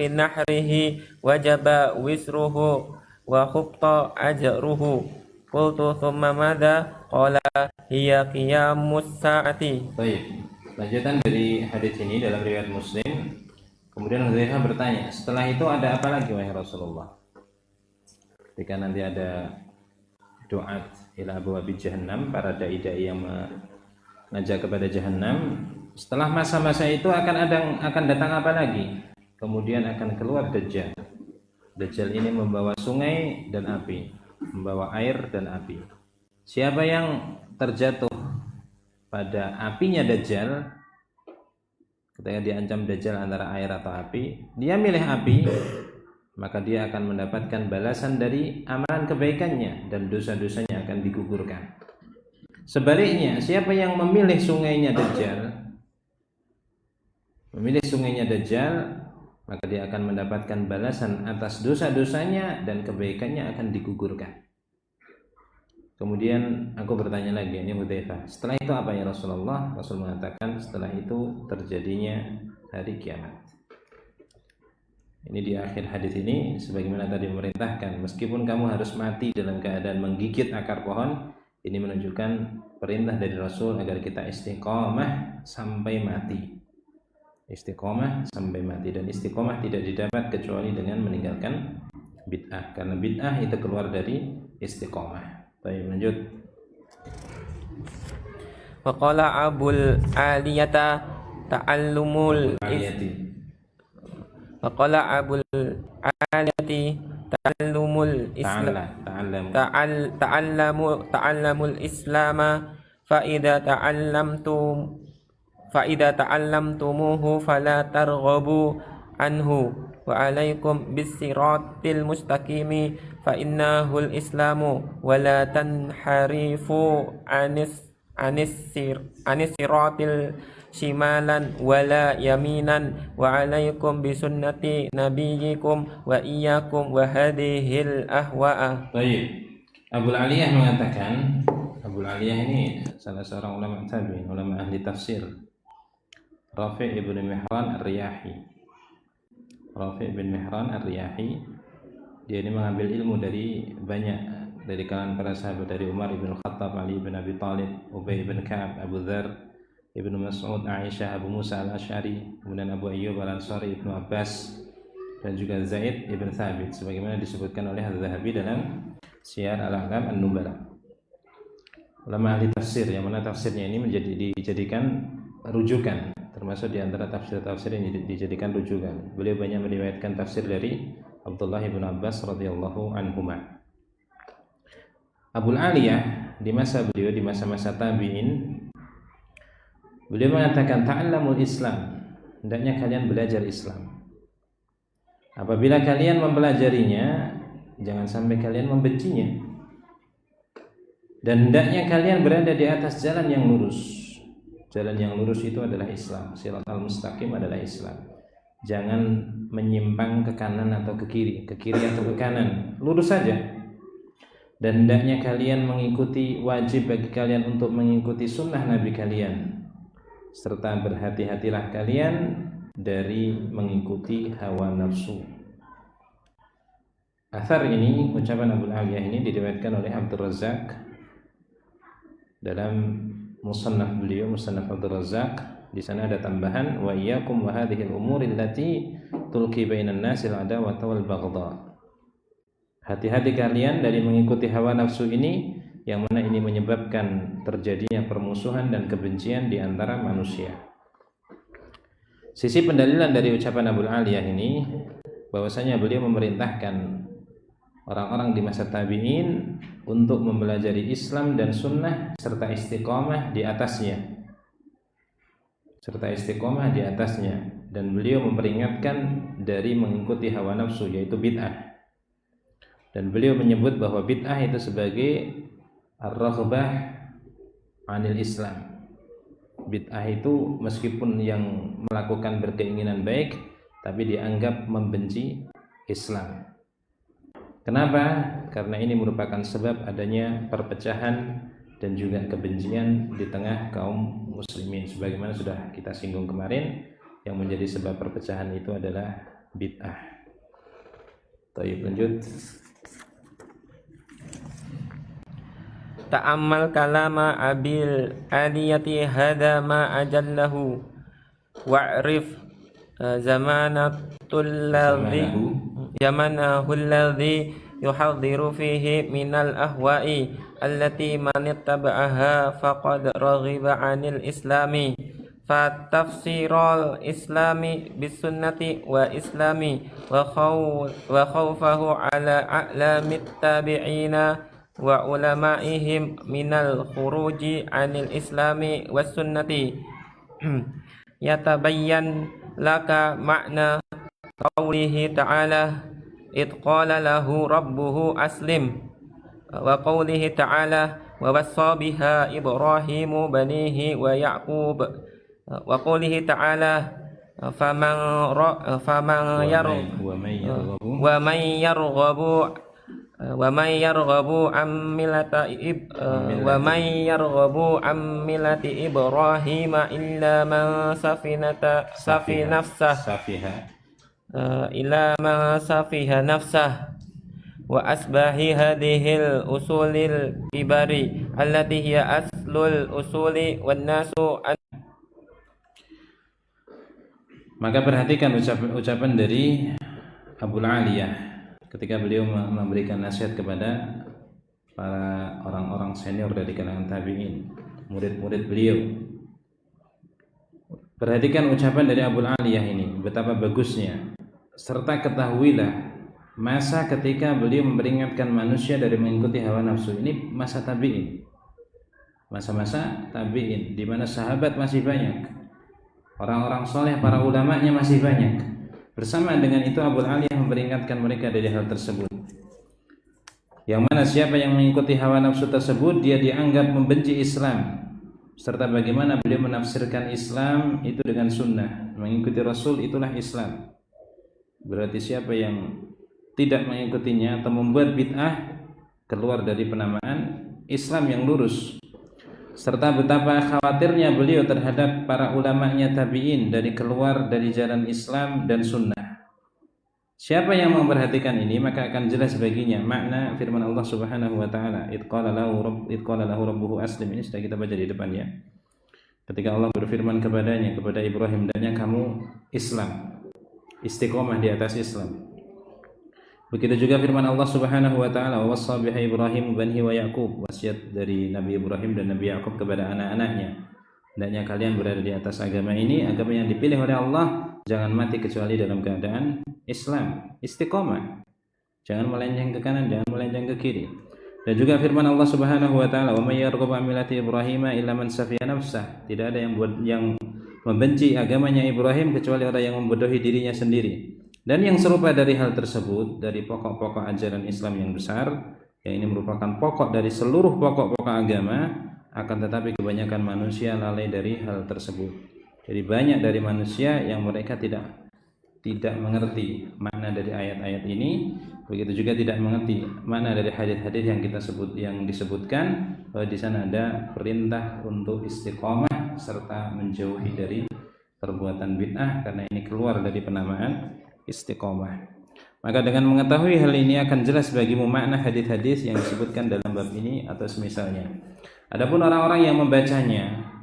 nahrihi wajaba wisruhu wa khutta ajruhu. Qultu thumma madza qala hiya qiyamus saati. Baik, lanjutan dari hadis ini dalam riwayat Muslim. Kemudian Hudzaifah bertanya, setelah itu ada apa lagi wahai Rasulullah? Ketika nanti ada doa ila abwabi jahannam, para dai-dai yang mengajak kepada jahannam, setelah masa-masa itu akan datang apa lagi? Kemudian akan keluar Dajjal. Dajjal ini membawa sungai dan api, membawa air dan api. Siapa yang terjatuh pada apinya Dajjal, ketika diancam Dajjal antara air atau api, dia milih api, maka dia akan mendapatkan balasan dari amalan kebaikannya dan dosa-dosanya akan digugurkan. Sebaliknya, siapa yang memilih sungainya Dajjal, maka dia akan mendapatkan balasan atas dosa-dosanya dan kebaikannya akan digugurkan. Kemudian aku bertanya lagi, ini Hudzaifah, setelah itu apa ya Rasulullah? Rasul mengatakan setelah itu terjadinya hari kiamat. Ini di akhir hadis ini, sebagaimana tadi memerintahkan, meskipun kamu harus mati dalam keadaan menggigit akar pohon, ini menunjukkan perintah dari Rasul agar kita istiqomah sampai mati. Istiqomah sampai mati, dan istiqomah tidak didapat kecuali dengan meninggalkan bid'ah, karena bid'ah itu keluar dari istiqomah. Baik, lanjut. Waqala Abul Aliyata ta'allumul Aliyati. Waqala Abul Aliyati ta'allumul ta'allamul islama fa'idha ta'allamtumuhu fala targhabu anhu wa alaikum bisiratil mustaqimi fa innahul islamu wa la tanharifu anis siratil shimalan wala yaminan wa alaikum bisunnati nabiyyikum wa iyyakum wa hadhil ahwa'a. Baik. Abul Aliyah mengatakan, Abul Aliyah ini salah seorang ulama tabi'in, ulama ahli tafsir, Rafi' ibn Mihran Ar-Riyahi. Rafi' bin Mihran Ar-Riyahi, dia ini mengambil ilmu dari banyak, dari kalangan para sahabat, dari Umar ibn Khattab, Ali ibn Abi Talib, Ubay ibn Ka'ab, Abu Dzar, Ibnu Mas'ud, Aisyah, Abu Musa al-Asy'ari, kemudian Abu Ayyub al-Ansari, Ibnu Abbas, dan juga Zaid ibn Thabit, sebagaimana disebutkan oleh Az-Zahabi dalam Syiar Al-A'lam An-Nubala. Ulama ahli tafsir yang mana tafsirnya ini dijadikan rujukan, termasuk di antara tafsir-tafsir yang dijadikan rujukan. Beliau banyak meriwayatkan tafsir dari Abdullah ibn Abbas radhiyallahu anhuma. Abul Aliyah di masa beliau, di masa-masa tabi'in, beliau mengatakan ta'allamul Islam, hendaknya kalian belajar Islam. Apabila kalian mempelajarinya, jangan sampai kalian membencinya. Dan hendaknya kalian berada di atas jalan yang lurus. Jalan yang lurus itu adalah Islam. Shiratal mustaqim adalah Islam. Jangan menyimpang ke kanan atau ke kiri atau ke kanan. Lurus saja. Dan hendaknya kalian mengikuti, wajib bagi kalian untuk mengikuti sunnah Nabi kalian. Serta berhati-hatilah kalian dari mengikuti hawa nafsu. Athar ini, ucapan Abul Aliyah ini diriwayatkan oleh Abdul Razzaq dalam musannaf beliau, Musannaf Abdul Razzaq. Di sana ada tambahan wa iyyakum wa hadhil umuri allati tulqi bainan nasi al-adawata wal baghdha. Hati-hati kalian dari mengikuti hawa nafsu ini, yang mana ini menyebabkan terjadinya permusuhan dan kebencian di antara manusia. Sisi pendalilan dari ucapan Abul Aliyah ini, bahwasanya beliau memerintahkan orang-orang di masa tabi'in untuk mempelajari Islam dan sunnah serta istiqomah di atasnya. Dan beliau memperingatkan dari mengikuti hawa nafsu, yaitu bid'ah. Dan beliau menyebut bahwa bid'ah itu sebagai ar-raghbah anil Islam. Bid'ah itu meskipun yang melakukan berkeinginan baik, tapi dianggap membenci Islam. Kenapa? Karena ini merupakan sebab adanya perpecahan dan juga kebencian di tengah kaum muslimin. Sebagaimana sudah kita singgung kemarin, yang menjadi sebab perpecahan itu adalah bid'ah. Baik, lanjut. Ta'ammal kalama abil aliyati hada ma ajallahu wa'rif zamanatul ladhi yuhadhiru fihi minal ahwa'i allati man ittaba'aha faqad raghiba 'anil islami fa tafsirul islami bis sunnati wa islami wa khawfahu 'ala a'lamit tabi'ina wa ulama'ihim minal khuruji 'anil islami was sunnati yatabayyan laka ma'na qawlihi ta'ala id qala lahu rabbuhu aslim wa qawlihi ta'ala wa wassa biha ibrahimu banihi wa ya'qub wa qawlihi ta'ala faman yarghabu an millati Ibrahim illa man safiha nafsah wa asbahi hadhil usulil kibari allati hiya aslul usuli wan nasu. Maka perhatikan ucapan dari Abul Aliyah ketika beliau memberikan nasihat kepada para orang-orang senior dari kalangan tabi'in, murid-murid beliau. Perhatikan ucapan dari Abu Aliyah ini, betapa bagusnya. Serta ketahuilah masa ketika beliau memperingatkan manusia dari mengikuti hawa nafsu. Ini masa tabi'in, masa-masa tabi'in, di mana sahabat masih banyak, orang-orang soleh, para ulamanya masih banyak. Bersamaan dengan itu Abu Aliyah memperingatkan mereka dari hal tersebut, yang mana siapa yang mengikuti hawa nafsu tersebut, dia dianggap membenci Islam. Serta bagaimana beliau menafsirkan Islam itu dengan sunnah, mengikuti Rasul itulah Islam. Berarti siapa yang tidak mengikutinya atau membuat bid'ah, keluar dari penamaan Islam yang lurus. Serta betapa khawatirnya beliau terhadap para ulamanya tabi'in dari keluar dari jalan Islam dan sunnah. Siapa yang memperhatikan ini, maka akan jelas baginya makna firman Allah Subhanahu wa taala, "Id qala lahu rabbuhu aslim." Ini sudah kita baca di depan ya. Ketika Allah berfirman kepadanya, kepada Ibrahim, "Dan kamu Islam, istiqomah di atas Islam." Begitu juga firman Allah Subhanahu wa taala, "Wa wassa biha Ibrahim banihi wa Yaqub." Wasiat dari Nabi Ibrahim dan Nabi Yaqub kepada anak-anaknya, hendaknya kalian berada di atas agama ini, agama yang dipilih oleh Allah. Jangan mati kecuali dalam keadaan Islam, istiqomah. Jangan melenceng ke kanan, jangan melenceng ke kiri. Dan juga firman Allah Subhanahu wa taala, "Wa may yarghabu an millati Ibrahim illa man safiya nafsah." Tidak ada yang membenci agamanya Ibrahim kecuali orang yang membodohi dirinya sendiri. Dan yang serupa dari hal tersebut, dari pokok-pokok ajaran Islam yang besar, yang ini merupakan pokok dari seluruh pokok-pokok agama, akan tetapi kebanyakan manusia lalai dari hal tersebut. Jadi banyak dari manusia yang mereka tidak mengerti makna dari ayat-ayat ini, begitu juga tidak mengerti makna dari hadis-hadis yang disebutkan bahwa di sana ada perintah untuk istiqomah serta menjauhi dari perbuatan bid'ah, karena ini keluar dari penamaan istiqomah. Maka dengan mengetahui hal ini akan jelas bagimu makna hadis-hadis yang disebutkan dalam bab ini atau semisalnya. Adapun orang-orang yang membacanya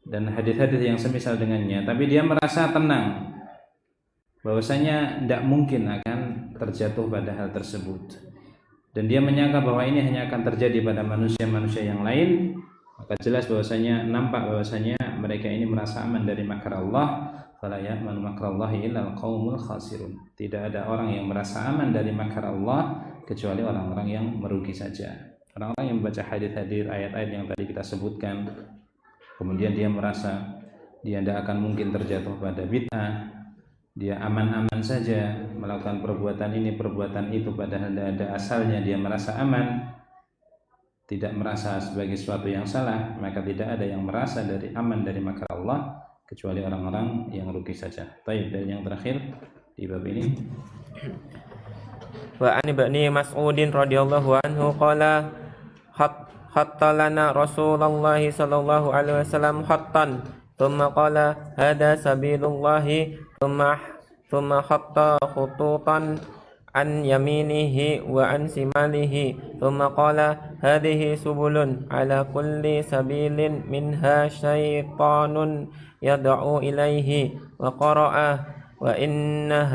dan hadis-hadis yang semisal dengannya, tapi dia merasa tenang bahwasanya tidak mungkin akan terjatuh pada hal tersebut, dan dia menyangka bahwa ini hanya akan terjadi pada manusia-manusia yang lain, maka jelas bahwasanya, nampak bahwasanya mereka ini merasa aman dari makar Allah. Fala ya'manu makrallahi illa al-qaumul khasirun. Tidak ada orang yang merasa aman dari makar Allah kecuali orang-orang yang merugi saja. Orang-orang yang membaca hadis-hadis, ayat-ayat yang tadi kita sebutkan, kemudian dia merasa dia tidak akan mungkin terjatuh pada bid'ah, dia aman-aman saja melakukan perbuatan ini, perbuatan itu, padahal tidak ada asalnya, dia merasa aman, tidak merasa sebagai sesuatu yang salah, maka tidak ada yang merasa dari aman dari makar Allah kecuali orang-orang yang rugi saja. Baik, dan yang terakhir di bab ini, wa an ibni Mas'udin radhiyallahu anhu qala hatta lana Rasulullah sallallahu alaihi wasallam hattan thumma qala hada sabilullahi thumma hatta khututan an yaminihi wa an simalihi thumma qala hadhihi subulun ala kulli sabilin minha syaitanun yad'u ilaihi wa qara'a wa inna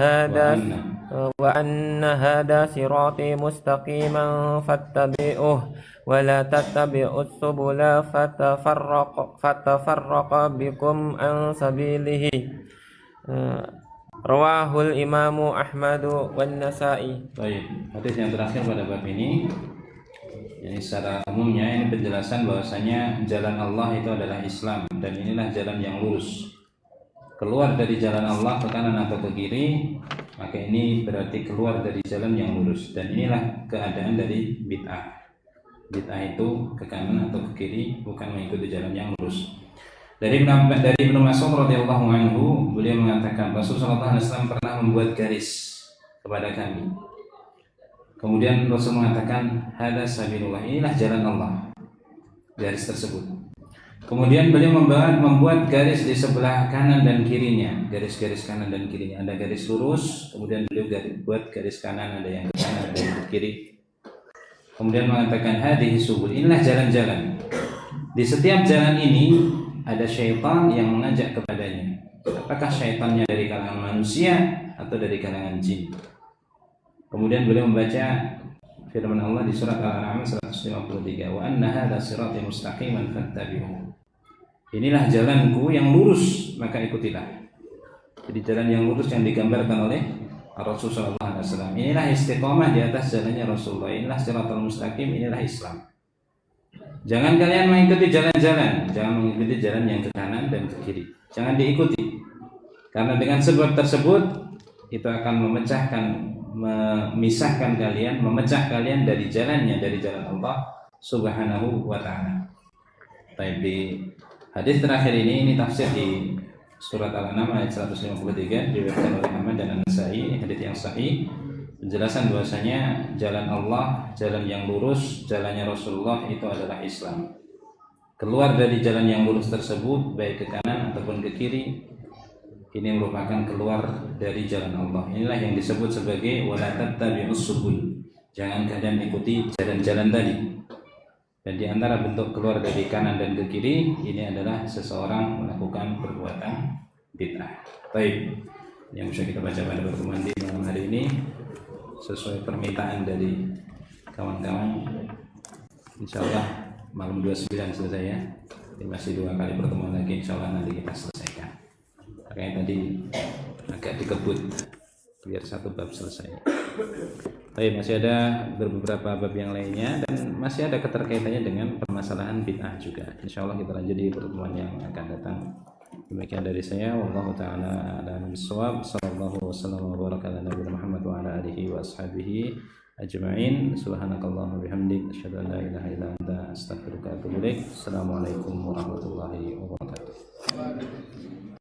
hada sirati mustaqiman fattabi'uh wa la tattabi'us subula fatafarraqa bikum an sabilihi. Rawahul Imamu Ahmadu wan Nasa'i. Baik, hadis yang terakhir pada bab ini, ini secara umumnya ini penjelasan bahwasanya jalan Allah itu adalah Islam, dan inilah jalan yang lurus. Keluar dari jalan Allah ke kanan atau ke kiri, maka ini berarti keluar dari jalan yang lurus, dan inilah keadaan dari bid'ah. Bid'ah itu ke kanan atau ke kiri, bukan mengikuti jalan yang lurus. Dari Ibnu Mas'ud radhiyallahu anhu, beliau mengatakan Rasulullah SAW pernah membuat garis kepada kami. Kemudian Rasul mengatakan hada sabilullah, inilah jalan Allah, garis tersebut. Kemudian beliau membuat garis di sebelah kanan dan kirinya, garis-garis kanan dan kirinya. Ada garis lurus, kemudian beliau buat garis kanan, ada yang ke kanan, ada yang ke kiri. Kemudian mengatakan hadhihi subul, inilah jalan-jalan. Di setiap jalan ini ada syaitan yang mengajak kepadanya. Apakah syaitannya dari kalangan manusia atau dari kalangan jin? Kemudian beliau membaca firman Allah di surat Al-An'am 153, wa anna hadza sirati mustaqiman fattabi'uhu. Inilah jalanku yang lurus, maka ikutilah. Jadi jalan yang lurus yang digambarkan oleh Rasulullah SAW. Inilah istiqomah di atas jalannya Rasulullah. Inilah siratal mustaqim, inilah Islam. Jangan kalian mengikuti jalan-jalan, jangan mengikuti jalan yang ke kanan dan ke kiri. Jangan diikuti. Karena dengan sebab tersebut itu akan memisahkan kalian, memecah kalian dari jalannya, dari jalan Allah Subhanahu wa taala. Baik, di hadis terakhir ini tafsir di surat Al-An'am ayat 153 diriwayatkan oleh Ahmad dan An-Nasa'i, hadis yang sahih, penjelasan bahwasanya jalan Allah, jalan yang lurus, jalannya Rasulullah itu adalah Islam. Keluar dari jalan yang lurus tersebut baik ke kanan ataupun ke kiri, ini merupakan keluar dari jalan Allah. Inilah yang disebut sebagai wala tattabi'us subul. Jangan kalian ikuti jalan-jalan tadi. Dan di antara bentuk keluar dari kanan dan ke kiri ini adalah seseorang melakukan perbuatan bid'ah. Baik, yang bisa kita baca pada pertemuan di malam hari ini sesuai permintaan dari kawan-kawan. Insyaallah malam 29 selesai ya. Ini masih 2 kali pertemuan lagi, insyaallah nanti kita selesaikan. Makanya tadi agak dikebut biar satu bab selesai. Baik, masih ada beberapa bab yang lainnya dan masih ada keterkaitannya dengan permasalahan bid'ah juga. Insyaallah kita lanjut di pertemuan yang akan datang. Demikian dari saya, wallahu taala a'lam bissawab. Sallallahu wasallam wa baraka ala nabiyina Muhammad wa ala alihi wa ashabihi ajma'in. Subhanakallahumma bihamdik asyhadu an la ilaha illa anta astaghfiruka wa atubu ilaik. Assalamualaikum warahmatullahi wabarakatuh.